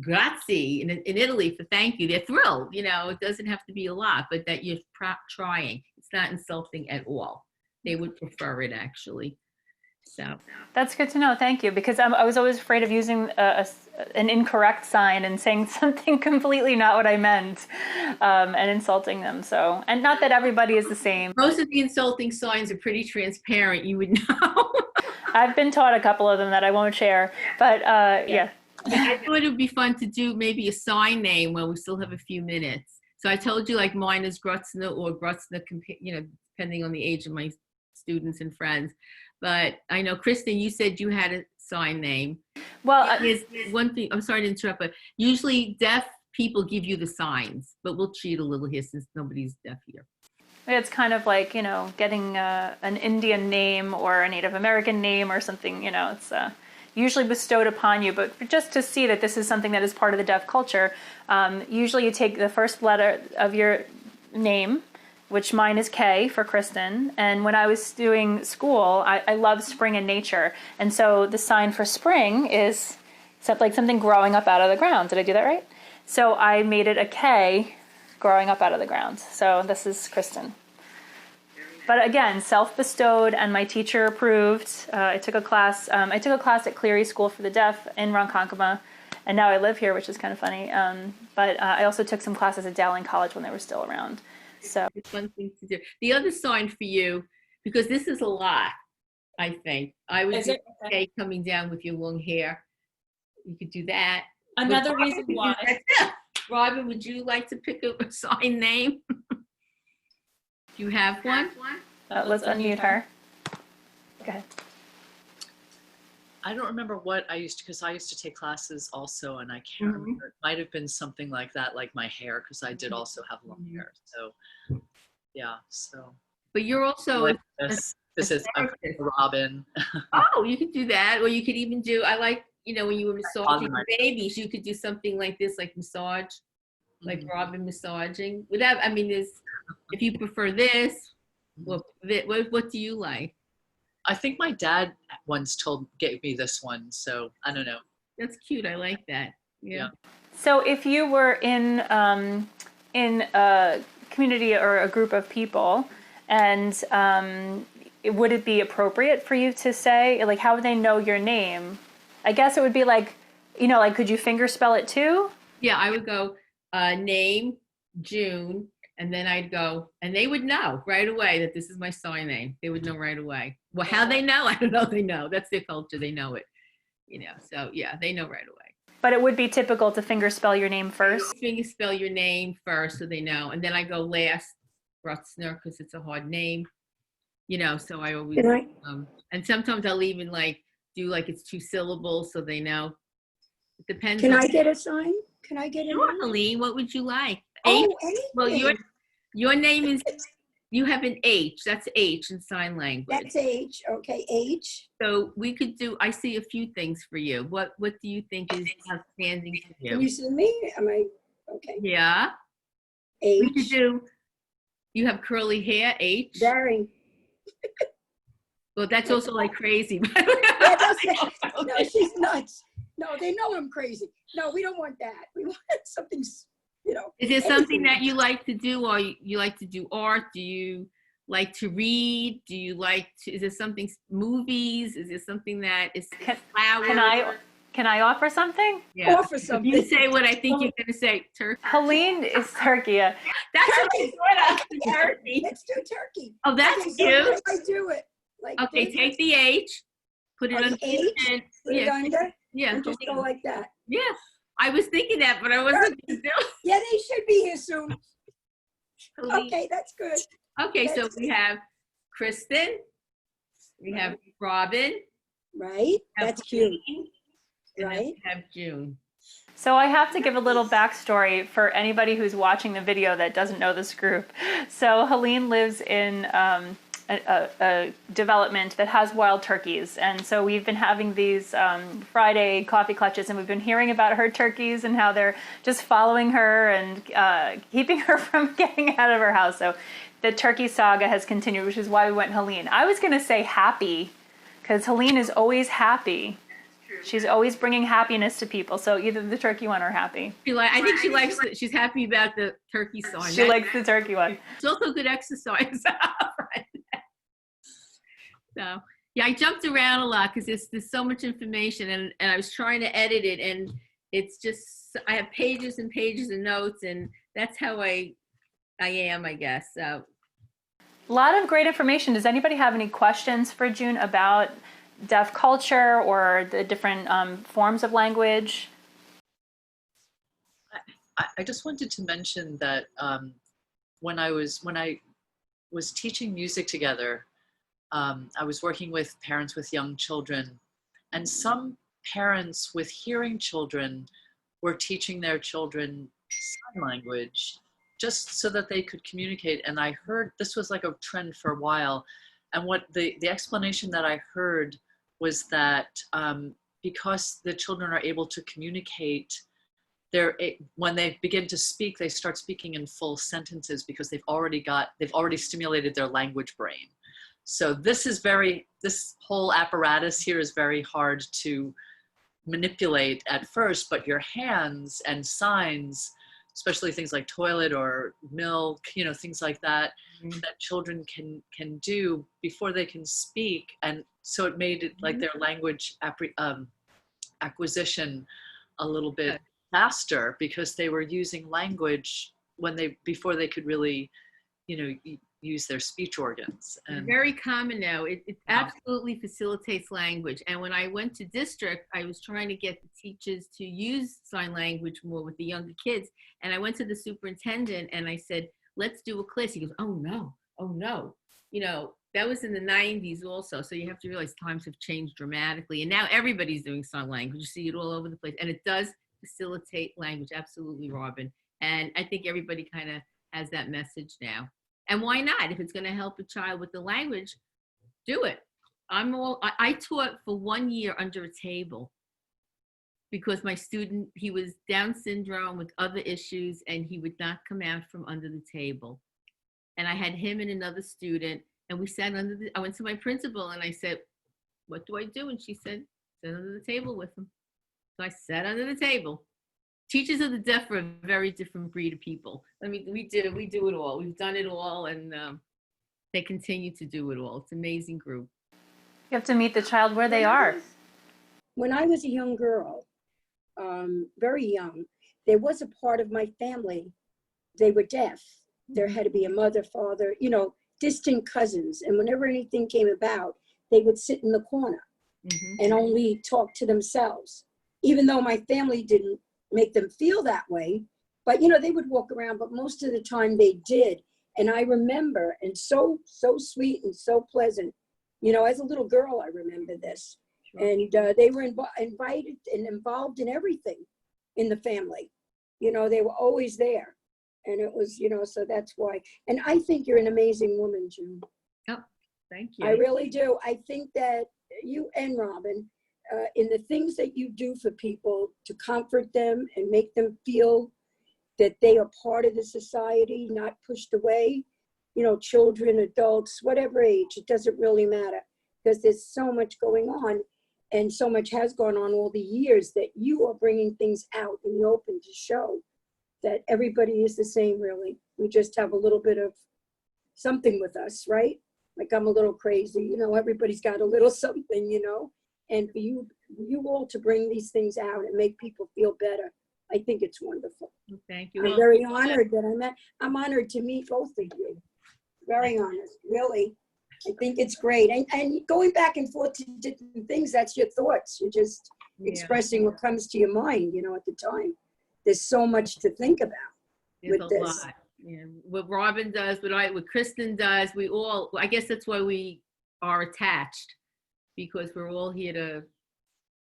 grazie in Italy for thank you. They're thrilled. It doesn't have to be a lot, but that you're trying. It's not insulting at all. They would prefer it, actually. So that's good to know. Thank you, because I was always afraid of using an incorrect sign and saying something completely not what I meant, and insulting them. So, and not that everybody is the same. Most of the insulting signs are pretty transparent. You would know. I've been taught a couple of them that I won't share, but yeah. I thought it would be fun to do maybe a sign name while we still have a few minutes. So I told you, like, mine is Grutzner or Grutzner, depending on the age of my students and friends. But I know, Kristen, you said you had a sign name. Well, there's one thing, I'm sorry to interrupt, but usually deaf people give you the signs, but we'll cheat a little here since nobody's deaf here. It's kind of like, getting an Indian name or a Native American name or something, it's usually bestowed upon you, but just to see that this is something that is part of the deaf culture, usually you take the first letter of your name, which mine is K for Kristen. And when I was doing school, I love spring and nature. And so the sign for spring is like something growing up out of the ground. Did I do that right? So I made it a K growing up out of the ground. So this is Kristen. But again, self-bestowed, and my teacher approved. I took a class at Cleary School for the Deaf in Ronkonkoma, and now I live here, which is kind of funny. But I also took some classes at Dowling College when they were still around. So it's one thing to do. The other sign for you, because this is a lot, I think. I would do okay coming down with your long hair. You could do that. Another reason why. Robin, would you like to pick a sign name? Do you have one? Let's unmute her. Go ahead. I don't remember what I used to, because I used to take classes also, and I can't remember. It might have been something like that, like my hair, because I did also have long hair. So, yeah. So. But you're also this is Robin. Oh, you could do that, or you could even do. I like when you were massaging babies, you could do something like this, like massage, like Robin massaging. Without, if you prefer this, what do you like? I think my dad once gave me this one, so I don't know. That's cute. I like that. Yeah. So if you were in a community or a group of people, and would it be appropriate for you to say, like, how would they know your name? I guess it would be like, could you finger spell it too? Yeah, I would go name, June, and then I'd go, and they would know right away that this is my sign name. They would know right away. Well, how they know, I don't know. They know. That's their culture. They know it. So yeah, they know right away. But it would be typical to finger spell your name first. Finger spell your name first, so they know, and then I go last, Grutzner, because it's a hard name. So I always and sometimes I'll even do it's 2 syllables, so they know. It depends. Can I get a sign? Can I get it? Sure, Helene, what would you like? Oh, H? Well, your name is, you have an H. That's H in sign language. That's H. Okay, H. So we could do, I see a few things for you. What do you think is outstanding for you? Can you see me? Am I okay? Yeah. H. We could do, you have curly hair, H. Very. Well, that's also like crazy. No, she's nuts. No, they know I'm crazy. No, we don't want that. We want something, Is there something that you like to do, or you like to do art? Do you like to read? Do you like to, is there something, movies? Is there something that is flowers? Can I offer something? Yeah. Offer something. You say what I think you're going to say. Turkey. Helene is turkey. Yeah. That's Turkey. what I thought. Turkey. Let's do turkey. Oh, that's Okay, cute. so I do it. Okay, take the H. Put it On on the H? and, Put it yeah, under yeah, and just go like that. yeah. I was thinking that, but I wasn't gonna do it. Yeah, they should be here soon. Helene. Okay, that's good. Okay, so That's we have Kristen, we have Robin, right. we have That's cute. Helene, and then Right. we have June. So I have to give a little backstory for anybody who's watching the video that doesn't know this group. So Helene lives in a development that has wild turkeys. And so we've been having these Friday coffee clutches, and we've been hearing about her turkeys and how they're just following her and keeping her from getting out of her house. So the turkey saga has continued, which is why we went Helene. I was going to say happy, because Helene is always happy. She's always bringing happiness to people. So either the turkey one or happy. I think she likes it. She's happy about the turkey song. She likes the turkey one. It's also good exercise. Right. So yeah, I jumped around a lot because there's so much information, and I was trying to edit it, and it's just, I have pages and pages of notes, and that's how I am, I guess. So A lot of great information. Does anybody have any questions for June about deaf culture or the different forms of language? I just wanted to mention that when I was teaching music together, I was working with parents with young children, and some parents with hearing children were teaching their children sign language just so that they could communicate. And I heard this was like a trend for a while. And what the explanation that I heard was that because the children are able to communicate, when they begin to speak, they start speaking in full sentences because they've already stimulated their language brain. So this whole apparatus here is very hard to manipulate at first, but your hands and signs, especially things like toilet or milk, things like that, that children can do before they can speak. And so it made it like their language acquisition a little bit faster because they were using language before they could really, use their speech organs. And very common now. It absolutely facilitates language. And when I went to district, I was trying to get the teachers to use sign language more with the younger kids. And I went to the superintendent and I said, let's do a class. He goes, oh no. That was in the 90s also. So you have to realize times have changed dramatically. And now everybody's doing sign language. You see it all over the place. And it does facilitate language. Absolutely, Robin. And I think everybody kind of has that message now. And why not? If it's going to help a child with the language, do it. I taught for 1 year under a table because my student, he was Down syndrome with other issues, and he would not come out from under the table. And I had him and another student, and we sat I went to my principal and I said, what do I do? And she said, sit under the table with him. So I sat under the table. Teachers of the deaf are a very different breed of people. I mean, we do it all. We've done it all, and they continue to do it all. It's an amazing group. You have to meet the child where they are. When I was a young girl, very young, there was a part of my family, they were deaf. There had to be a mother, father, distant cousins. And whenever anything came about, they would sit in the corner and only talk to themselves, even though my family didn't make them feel that way. But, they would walk around, but most of the time they did. And I remember, and so sweet and so pleasant, as a little girl, I remember this. Sure. And they were invited and involved in everything in the family. They were always there. And it was, so that's why. And I think you're an amazing woman, June. Oh, thank you. I really do. I think that you and Robin, in the things that you do for people to comfort them and make them feel that they are part of the society, not pushed away, children, adults, whatever age, it doesn't really matter, because there's so much going on and so much has gone on all the years that you are bringing things out in the open to show that everybody is the same, really. We just have a little bit of something with us, right? Like I'm a little crazy, everybody's got a little something, and for you all to bring these things out and make people feel better, I think it's wonderful. Thank you. I'm very honored that I'm honored to meet both of you. Very honored, really. I think it's great. And going back and forth to different things, that's your thoughts. You're just expressing what comes to your mind, you know, at the time. There's so much to think about There's with a this. lot. Yeah. What Robin does, what Kristen does, we all, I guess that's why we are attached, because we're all here to,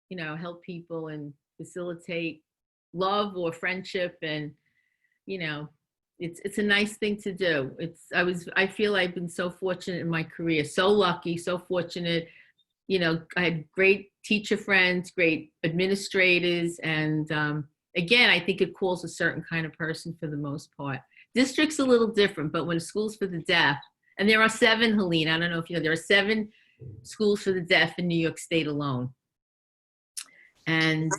you know, help people and facilitate love or friendship. And, you know, it's a nice thing to do. I feel I've been so fortunate in my career, so lucky, so fortunate. You know, I had great teacher friends, great administrators, and again, I think it calls a certain kind of person for the most part. District's a little different, but when schools for the deaf, and there are 7, Helene, I don't know if you know, there are 7 schools for the deaf in New York State alone. And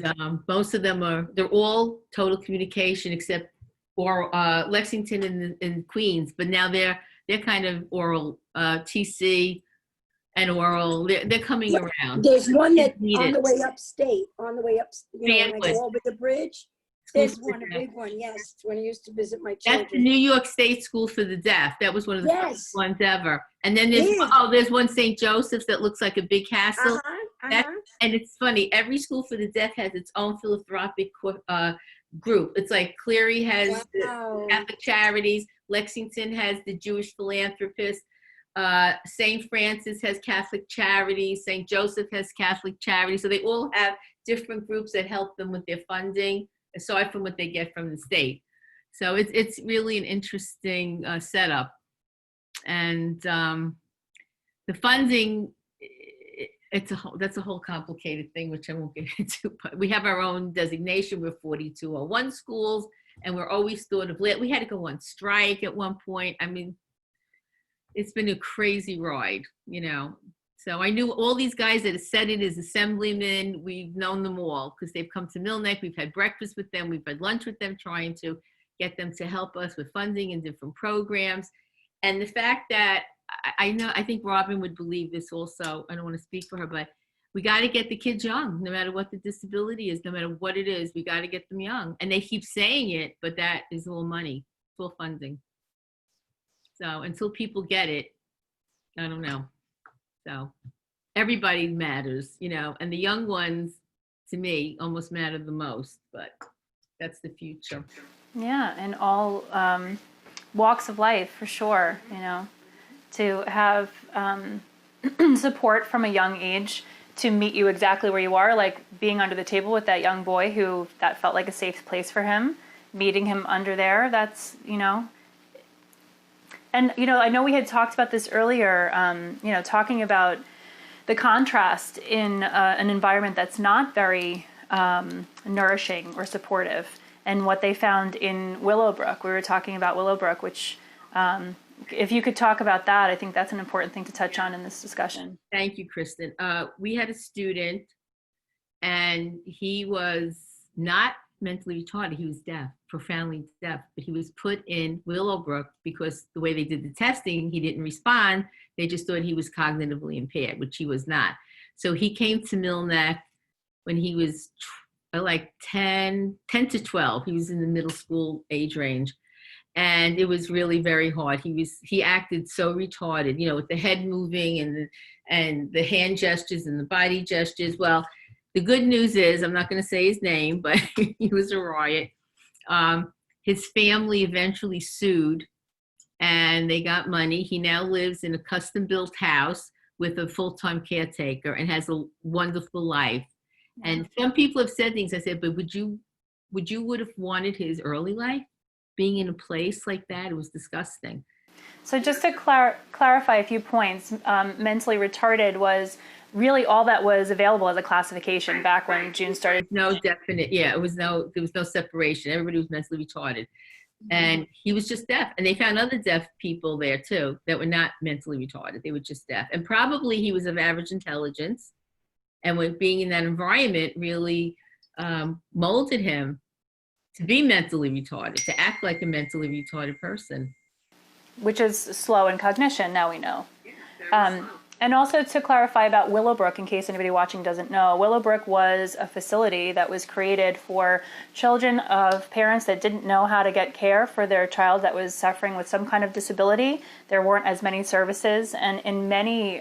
most of them they're all total communication except for Lexington and Queens, but now they're kind of oral, TC and oral, they're coming around. There's one that on the way upstate, you know, when I go over the bridge, there's one, a big one, yes, when I used to visit my children. That's the New York State School for the Deaf. That was one of the first ones ever. And then there's one St. Joseph's that looks like a big castle. And it's funny, every school for the deaf has its own philanthropic group. It's like Cleary has the Catholic Charities, Lexington has the Jewish Philanthropists, St. Francis has Catholic Charities, St. Joseph has Catholic Charities. So they all have different groups that help them with their funding, aside from what they get from the state. So it's really an interesting setup. And the funding, that's a whole complicated thing, which I won't get into, but we have our own designation. We're 4201 schools, and we're always thought of, we had to go on strike at one point. I mean, it's been a crazy ride, you know. So I knew all these guys that have said it as assemblymen. We've known them all because they've come to Millneck. We've had breakfast with them. We've had lunch with them, trying to get them to help us with funding and different programs. And the fact that I think Robin would believe this also. I don't want to speak for her, but we got to get the kids young, no matter what the disability is, no matter what it is. We got to get them young. And they keep saying it, but that is all money, full funding. So until people get it, I don't know. So everybody matters, you know, and the young ones, to me, almost matter the most, but that's the future. Yeah, in all walks of life, for sure, you know, to have support from a young age to meet you exactly where you are, like being under the table with that young boy who that felt like a safe place for him, meeting him under there, that's, you know. And, you know, I know we had talked about this earlier, you know, talking about the contrast in an environment that's not very nourishing or supportive, and what they found in Willowbrook. We were talking about Willowbrook, which, if you could talk about that, I think that's an important thing to touch on in this discussion. Thank you, Kristen. We had a student, and he was not mentally retarded. He was deaf, profoundly deaf, but he was put in Willowbrook because the way they did the testing, he didn't respond. They just thought he was cognitively impaired, which he was not. So he came to Millneck when he was like 10 to 12. He was in the middle school age range. And it was really very hard. He acted so retarded, you know, with the head moving and the hand gestures and the body gestures. Well, the good news is, I'm not going to say his name, but he was a riot. His family eventually sued, and they got money. He now lives in a custom-built house with a full-time caretaker and has a wonderful life. And some people have said things. I said, but would you have wanted his early life? Being in a place like that, it was disgusting. So just to clarify a few points, mentally retarded was really all that was available as a classification back when June started. No definite, there was no separation. Everybody was mentally retarded. And he was just deaf. And they found other deaf people there too that were not mentally retarded. They were just deaf. And probably he was of average intelligence. And with being in that environment really molded him to be mentally retarded, to act like a mentally retarded person. Which is slow in cognition, now we know. And also to clarify about Willowbrook, in case anybody watching doesn't know, Willowbrook was a facility that was created for children of parents that didn't know how to get care for their child that was suffering with some kind of disability. There weren't as many services, and in many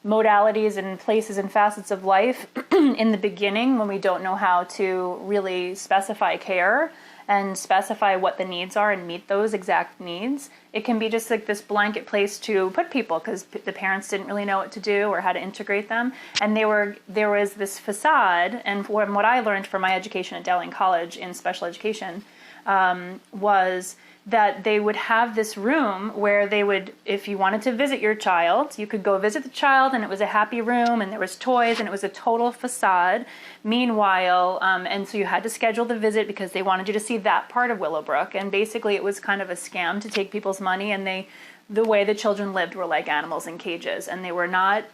modalities and places and facets of life, in the beginning, when we don't know how to really specify care and specify what the needs are and meet those exact needs, it can be just like this blanket place to put people because the parents didn't really know what to do or how to integrate them. And there was this facade, and from what I learned from my education at Dowling College in special education, was that they would have this room where they would, if you wanted to visit your child, you could go visit the child, and it was a happy room, and there was toys, and it was a total facade. Meanwhile, and so you had to schedule the visit because they wanted you to see that part of Willowbrook, and basically it was kind of a scam to take people's money, and the way the children lived were like animals in cages, and they were not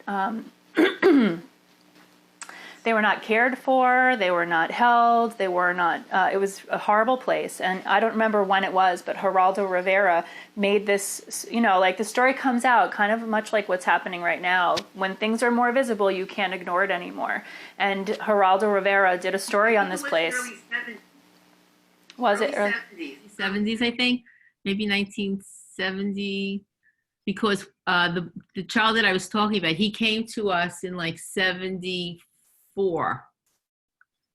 they were not cared for, they were not held, they were not, it was a horrible place. And I don't remember when it was, but Geraldo Rivera made this, like the story comes out kind of much like what's happening right now. When things are more visible, you can't ignore it anymore. And Geraldo Rivera did a story on this place. Was it early 70s, I think, maybe 1970, because the child that I was talking about, he came to us in like 74.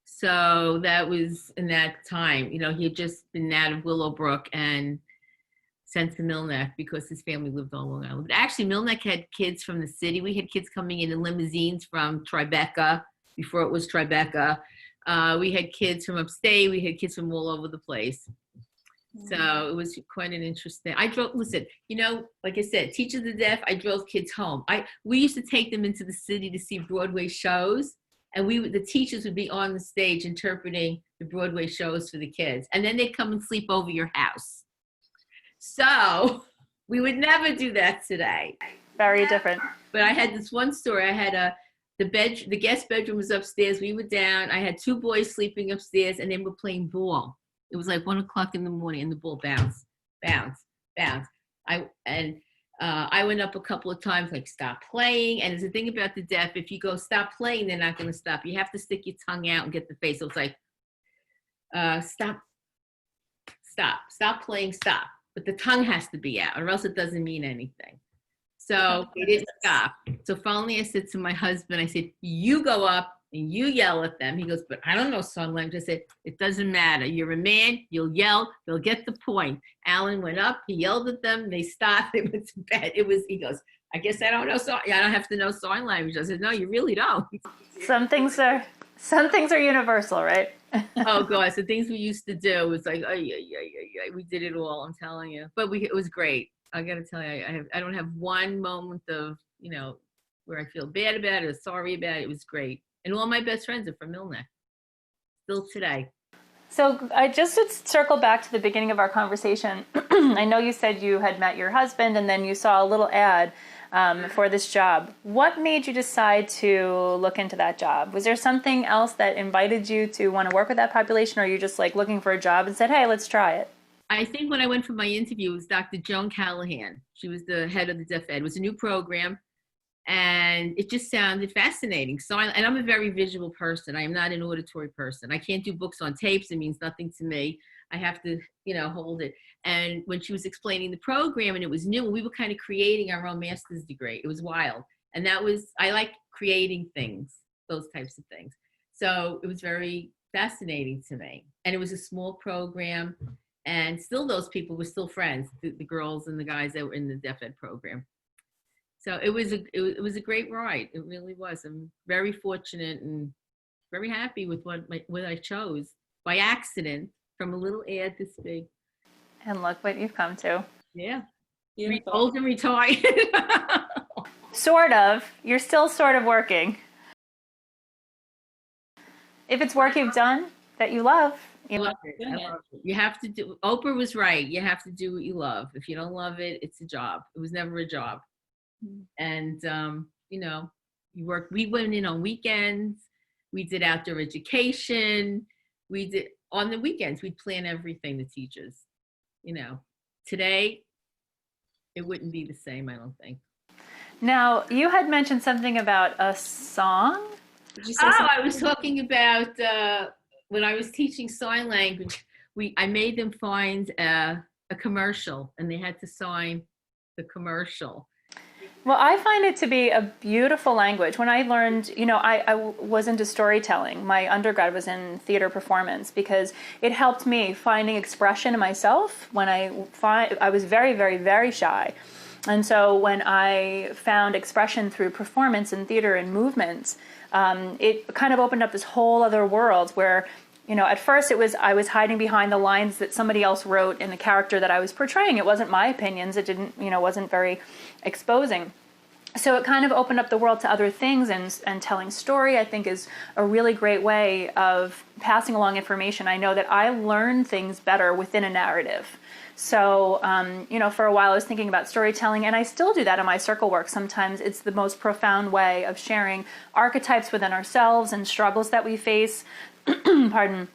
So that was in that time, he had just been out of Willowbrook and sent to Millneck because his family lived on Long Island. But actually, Millneck had kids from the city. We had kids coming in limousines from Tribeca before it was Tribeca. We had kids from upstate. We had kids from all over the place. So it was quite an interesting. I drove. Listen, like I said, Teach of the Deaf. I drove kids home. We used to take them into the city to see Broadway shows, and the teachers would be on the stage interpreting the Broadway shows for the kids, and then they'd come and sleep over your house. So we would never do that today. Very different. But I had this one story. I had the guest bedroom was upstairs. We were down. I had two boys sleeping upstairs, and they were playing ball. It was like 1:00 in the morning, and the ball bounced. I went up a couple of times, like, stop playing. And there's a thing about the deaf: if you go stop playing, they're not going to stop. You have to stick your tongue out and get the face. So it's like, stop playing, stop. But the tongue has to be out, or else it doesn't mean anything. So they didn't stop. So finally I said to my husband, I said, you go up and you yell at them. He goes, but I don't know sign language. I said, it doesn't matter. You're a man. You'll yell. They'll get the point. Alan went up. He yelled at them. They stopped. They went to bed. He goes, I guess I don't know. I don't have to know sign language. I said, no, you really don't. Some things are universal, right? Oh, God. So things we used to do was like, we did it all. I'm telling you. But it was great. I got to tell you, I don't have one moment of, where I feel bad about it or sorry about it. It was great. And all my best friends are from Millneck, still today. So I just would circle back to the beginning of our conversation. I know you said you had met your husband and then you saw a little ad for this job. What made you decide to look into that job? Was there something else that invited you to want to work with that population, or are you just like looking for a job and said, hey, let's try it? I think when I went for my interview, it was Dr. Joan Callahan. She was the head of the Deaf Ed. It was a new program. And it just sounded fascinating. So, and I'm a very visual person. I am not an auditory person. I can't do books on tapes. It means nothing to me. I have to, hold it. And when she was explaining the program and it was new, and we were kind of creating our own master's degree, it was wild. And I like creating things, those types of things. So it was very fascinating to me. And it was a small program. And still those people were still friends, the girls and the guys that were in the Deaf Ed program. So it was a great ride. It really was. I'm very fortunate and very happy with what I chose by accident from a little ad this big. And look what you've come to. Yeah. Old and retired. Sort of. You're still sort of working. If it's work you've done that you love, I love it. You have to do. Oprah was right. You have to do what you love. If you don't love it, it's a job. It was never a job. And you work. We went in on weekends. We did outdoor education. We did on the weekends. We'd plan everything. The teachers. Today, it wouldn't be the same. I don't think. Now, you had mentioned something about a song. Did you say Oh, something? I was talking about when I was teaching sign language, I made them find a commercial and they had to sign the commercial. Well, I find it to be a beautiful language. When I learned, I was into storytelling. My undergrad was in theater performance because it helped me finding expression in myself when I was very, very, very shy. And so when I found expression through performance and theater and movements, it kind of opened up this whole other world where, at first I was hiding behind the lines that somebody else wrote in the character that I was portraying. It wasn't my opinions. It didn't, wasn't very exposing. So it kind of opened up the world to other things, and telling story, I think, is a really great way of passing along information. I know that I learn things better within a narrative. So, for a while I was thinking about storytelling, and I still do that in my circle work. Sometimes it's the most profound way of sharing archetypes within ourselves and struggles that we face. Pardon.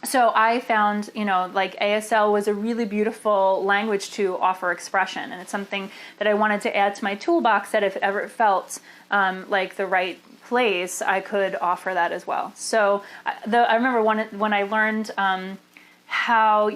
So I found, like ASL was a really beautiful language to offer expression. And it's something that I wanted to add to my toolbox, that if it ever felt like the right place, I could offer that as well. So I remember when I learned how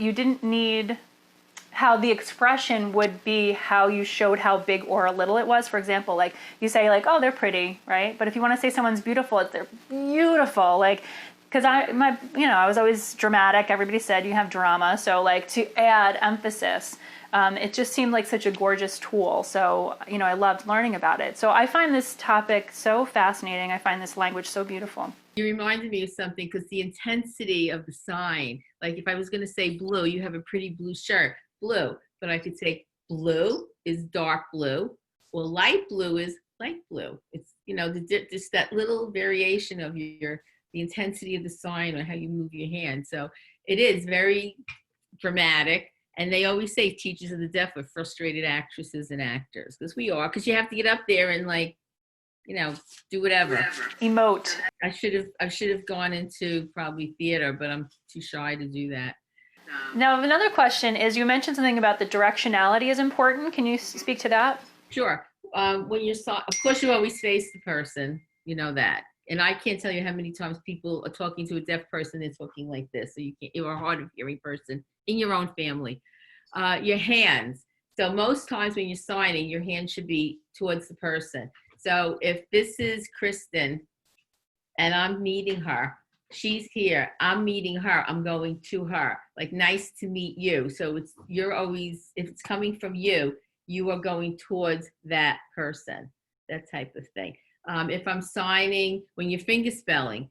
the expression would be how you showed how big or little it was. For example, like you say, like, oh, they're pretty, right? But if you want to say someone's beautiful, they're beautiful. Like, because I was always dramatic. Everybody said you have drama. So like, to add emphasis, it just seemed like such a gorgeous tool. So, I loved learning about it. So I find this topic so fascinating. I find this language so beautiful. You reminded me of something, because the intensity of the sign, like if I was going to say blue, you have a pretty blue shirt, blue, but I could say blue is dark blue, or light blue is light blue. It's, just that little variation of the intensity of the sign or how you move your hand. So it is very dramatic. And they always say teachers of the deaf are frustrated actresses and actors, because we are, because you have to get up there and do whatever. Emote. I should have gone into probably theater, but I'm too shy to do that. Now, another question is, you mentioned something about the directionality is important. Can you speak to that? Sure. When you're, of course, you always face the person, that. And I can't tell you how many times people are talking to a deaf person, they're talking like this. So you're a hard of hearing person in your own family. Your hands. So most times when you're signing, your hand should be towards the person. So if this is Kristen and I'm meeting her, she's here, I'm meeting her, I'm going to her, like, nice to meet you. So you're always, if it's coming from you, you are going towards that person, that type of thing. If I'm signing, when you're finger spelling,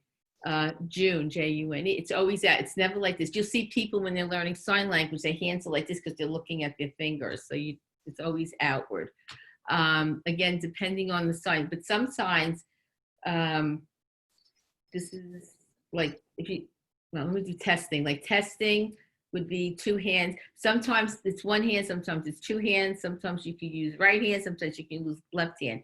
June, June, it's always that. It's never like this. You'll see people when they're learning sign language, their hands are like this because they're looking at their fingers. So it's always outward. Again, depending on the sign, but some signs, this is like, let me do testing. Like testing would be two hands. Sometimes it's one hand, sometimes it's two hands. Sometimes you can use right hand, sometimes you can use left hand.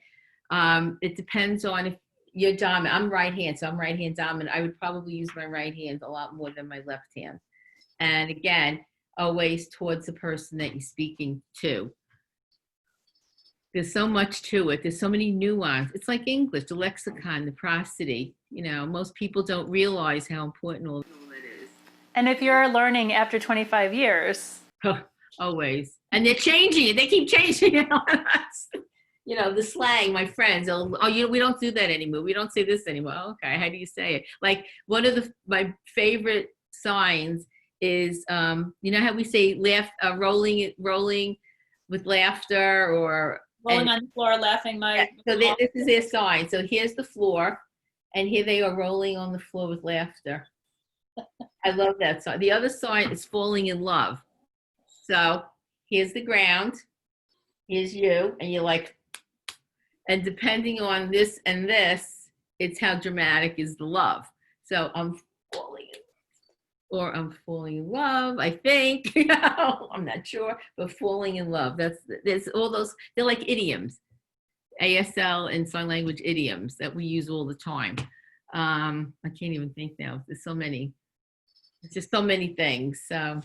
It depends on if you're dominant. I'm right hand, so I'm right hand dominant. I would probably use my right hand a lot more than my left hand. And again, always towards the person that you're speaking to. There's so much to it. There's so many nuances. It's like English, the lexicon, the prosody. Most people don't realize how important all that is. And if you're learning after 25 years. Always. And they're changing it. They keep changing it on us. The slang, my friends, we don't do that anymore. We don't say this anymore. Oh, okay, how do you say it? Like, one of my favorite signs is, how we say rolling with laughter, or Rolling on the floor, laughing. So this is their sign. So here's the floor, and here they are rolling on the floor with laughter. I love that sign. The other sign is falling in love. So here's the ground, here's you, and you're like, and depending on this and this, it's how dramatic is the love. So I'm falling in love, I think. I'm not sure, but falling in love. There's all those, they're like idioms, ASL and sign language idioms that we use all the time. I can't even think now. There's so many. It's just so many things. So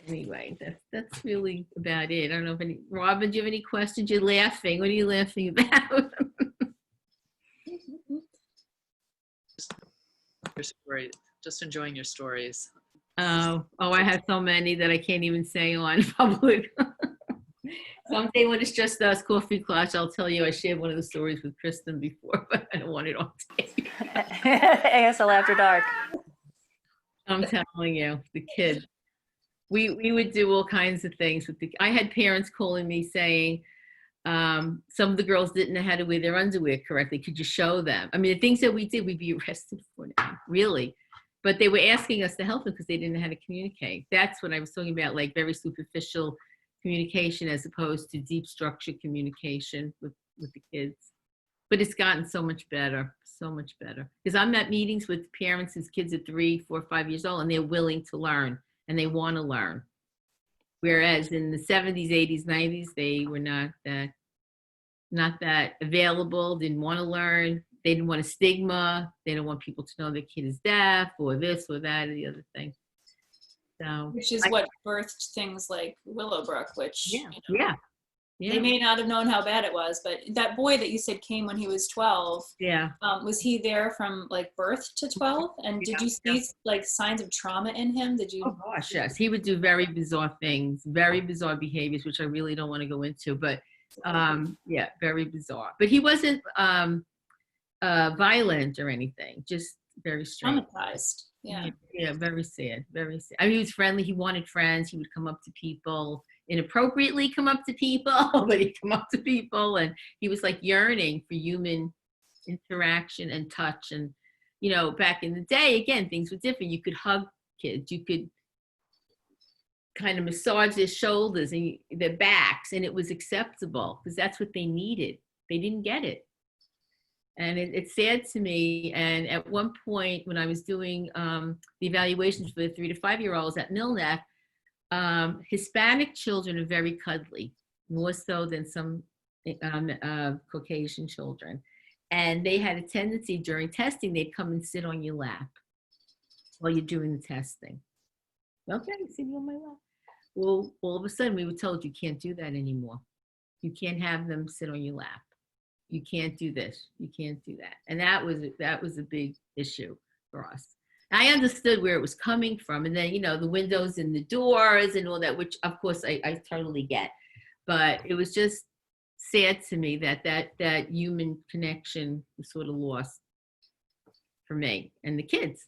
Anyway, that's really about it. I don't know if Robin, do you have any questions? You're laughing. What are you laughing about? Your story, just enjoying your stories. Oh, I have so many that I can't even say on public. Someday when it's just us, coffee clutch, I'll tell you I shared one of the stories with Kristen before, but I don't want it on tape. ASL After Dark. I'm telling you, the kids. We would do all kinds of things with I had parents calling me saying, some of the girls didn't know how to wear their underwear correctly. Could you show them? I mean, the things that we did, we'd be arrested for now, really. But they were asking us to help them because they didn't know how to communicate. That's what I was talking about, like very superficial communication as opposed to deep structured communication with the kids. But it's gotten so much better, so much better. Because I'm at meetings with parents whose kids are 3, 4, 5 years old, and they're willing to learn and they want to learn. Whereas in the 70s, 80s, 90s, they were not that available, didn't want to learn. They didn't want a stigma. They don't want people to know their kid is deaf or this or that or the other thing. So, which is what birthed things like Willowbrook, which yeah. They may not have known how bad it was, but that boy that you said came when he was 12, was he there from like birth to 12? And did you see like signs of trauma in him? Did you? Oh gosh, yes. He would do very bizarre things, very bizarre behaviors, which I really don't want to go into, but very bizarre. But he wasn't violent or anything, just very strange. Traumatized. Yeah, very sad, very sad. I mean, he was friendly. He wanted friends. He would come up to people, inappropriately come up to people, but he'd come up to people, and he was like yearning for human interaction and touch. And, you know, back in the day, again, things were different. You could hug kids. You could kind of massage their shoulders and their backs, and it was acceptable because that's what they needed. They didn't get it. And it's sad to me. And at one point when I was doing the evaluations for the 3 to 5 year olds at Millneck, Hispanic children are very cuddly, more so than some Caucasian children. And they had a tendency during testing, they'd come and sit on your lap while you're doing the testing. Okay, sitting on my lap. Well, all of a sudden we were told you can't do that anymore. You can't have them sit on your lap. You can't do this. You can't do that. And that was a big issue for us. I understood where it was coming from. And then, you know, the windows and the doors and all that, which of course I totally get. But it was just sad to me that human connection was sort of lost for me and the kids,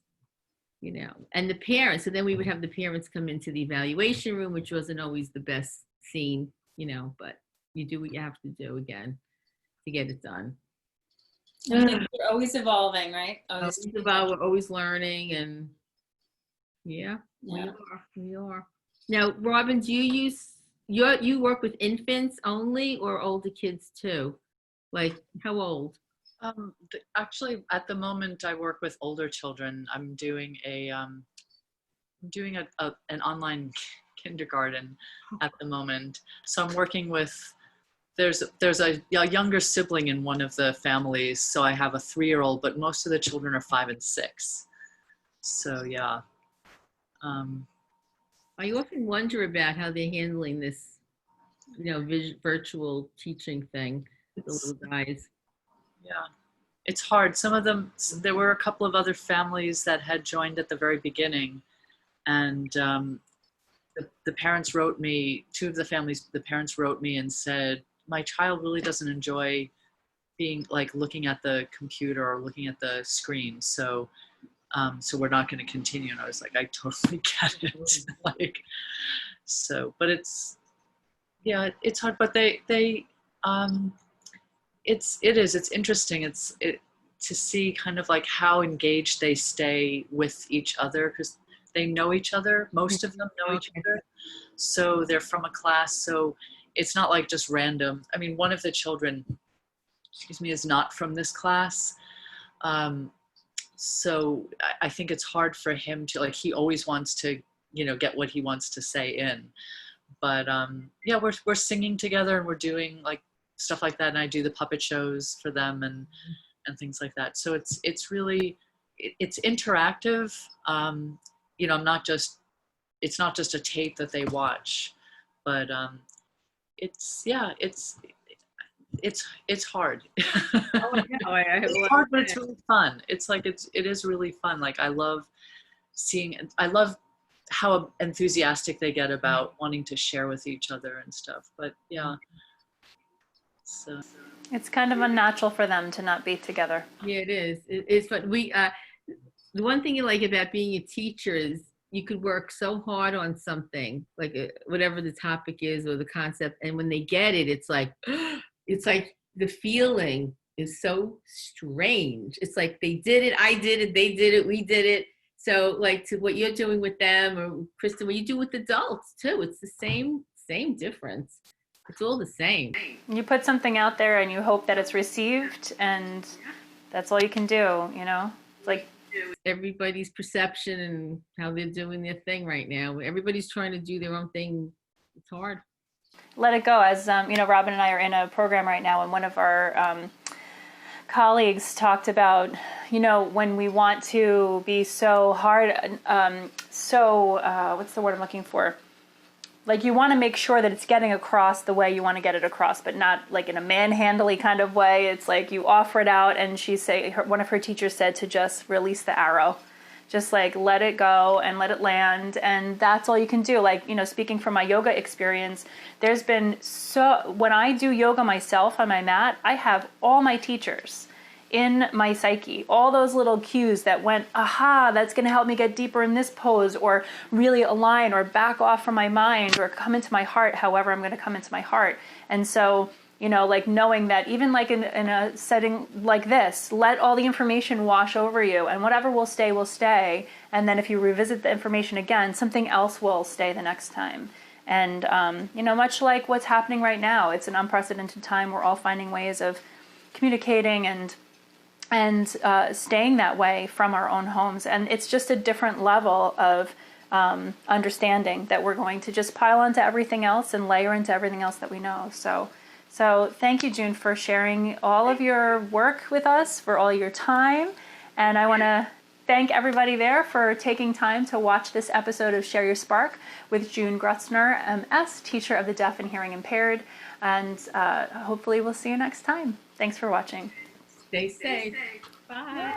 you know, and the parents. So then we would have the parents come into the evaluation room, which wasn't always the best scene, you know, but you do what you have to do again to get it done. We're always evolving, right? We're always learning, and we are. Now, Robin, do you work with infants only or older kids too? Like, how old? Actually, at the moment, I work with older children. I'm doing an online kindergarten at the moment. So I'm working with. There's a younger sibling in one of the families, so I have a 3-year-old, but most of the children are 5 and 6. So yeah. I often wonder about how they're handling this, you know, virtual teaching thing, the little guys. Yeah, it's hard. Some of them, there were a couple of other families that had joined at the very beginning, and the parents wrote me, 2 of the families, the parents wrote me and said, my child really doesn't enjoy being like looking at the computer or looking at the screen. So we're not going to continue. And I was like, I totally get it. Like, so, but it's hard, but it's interesting. It's to see kind of like how engaged they stay with each other, because they know each other. Most of them know each other. So they're from a class. So it's not like just random. I mean, one of the children, is not from this class. So I think it's hard for him to, like, he always wants to, you know, get what he wants to say in. But we're singing together and we're doing like stuff like that. And I do the puppet shows for them and things like that. So it's really, it's interactive. You know, I'm not just it's not just a tape that they watch, but it's hard. Oh, I know. I have a It's lot hard, of but it's friends. really fun. It is really fun. Like I love how enthusiastic they get about wanting to share with each other and stuff. But yeah, so It's kind of unnatural for them to not be together. Yeah, it is. It's fun. The one thing you like about being a teacher is you could work so hard on something, like whatever the topic is or the concept, and when they get it, it's like, it's like the feeling is so strange. It's like they did it, I did it, they did it, we did it. So, like to what you're doing with them, or Kristen, what you do with adults too, it's the same difference. It's all the same. You put something out there and you hope that it's received, and that's all you can do, you know? It's like Everybody's perception and how they're doing their thing right now. Everybody's trying to do their own thing. It's hard. let it go. As you know, Robin and I are in a program right now, and one of our colleagues talked about, you know, when we want to be so hard, what's the word I'm looking for? Like you want to make sure that it's getting across the way you want to get it across, but not like in a manhandly kind of way. It's like you offer it out, and one of her teachers said to just release the arrow. Just like let it go and let it land, and that's all you can do. Like, you know, speaking from my yoga experience, there's been when I do yoga myself on my mat, I have all my teachers in my psyche, all those little cues that went, aha, that's going to help me get deeper in this pose, or really align, or back off from my mind, or come into my heart, however I'm going to come into my heart. And so, you know, like knowing that even like in a setting like this, let all the information wash over you, and whatever will stay will stay. And then if you revisit the information again, something else will stay the next time. And, you know, much like what's happening right now, it's an unprecedented time. We're all finding ways of communicating and staying that way from our own homes. And it's just a different level of understanding that we're going to just pile onto everything else and layer into everything else that we know. So thank you, June, for sharing all of your work with us, for all your time. And I want to thank everybody there for taking time to watch this episode of Share Your Spark with June Grutzner, MS, teacher of the Deaf and Hearing Impaired. And hopefully we'll see you next time. Thanks for watching. Stay safe. Bye.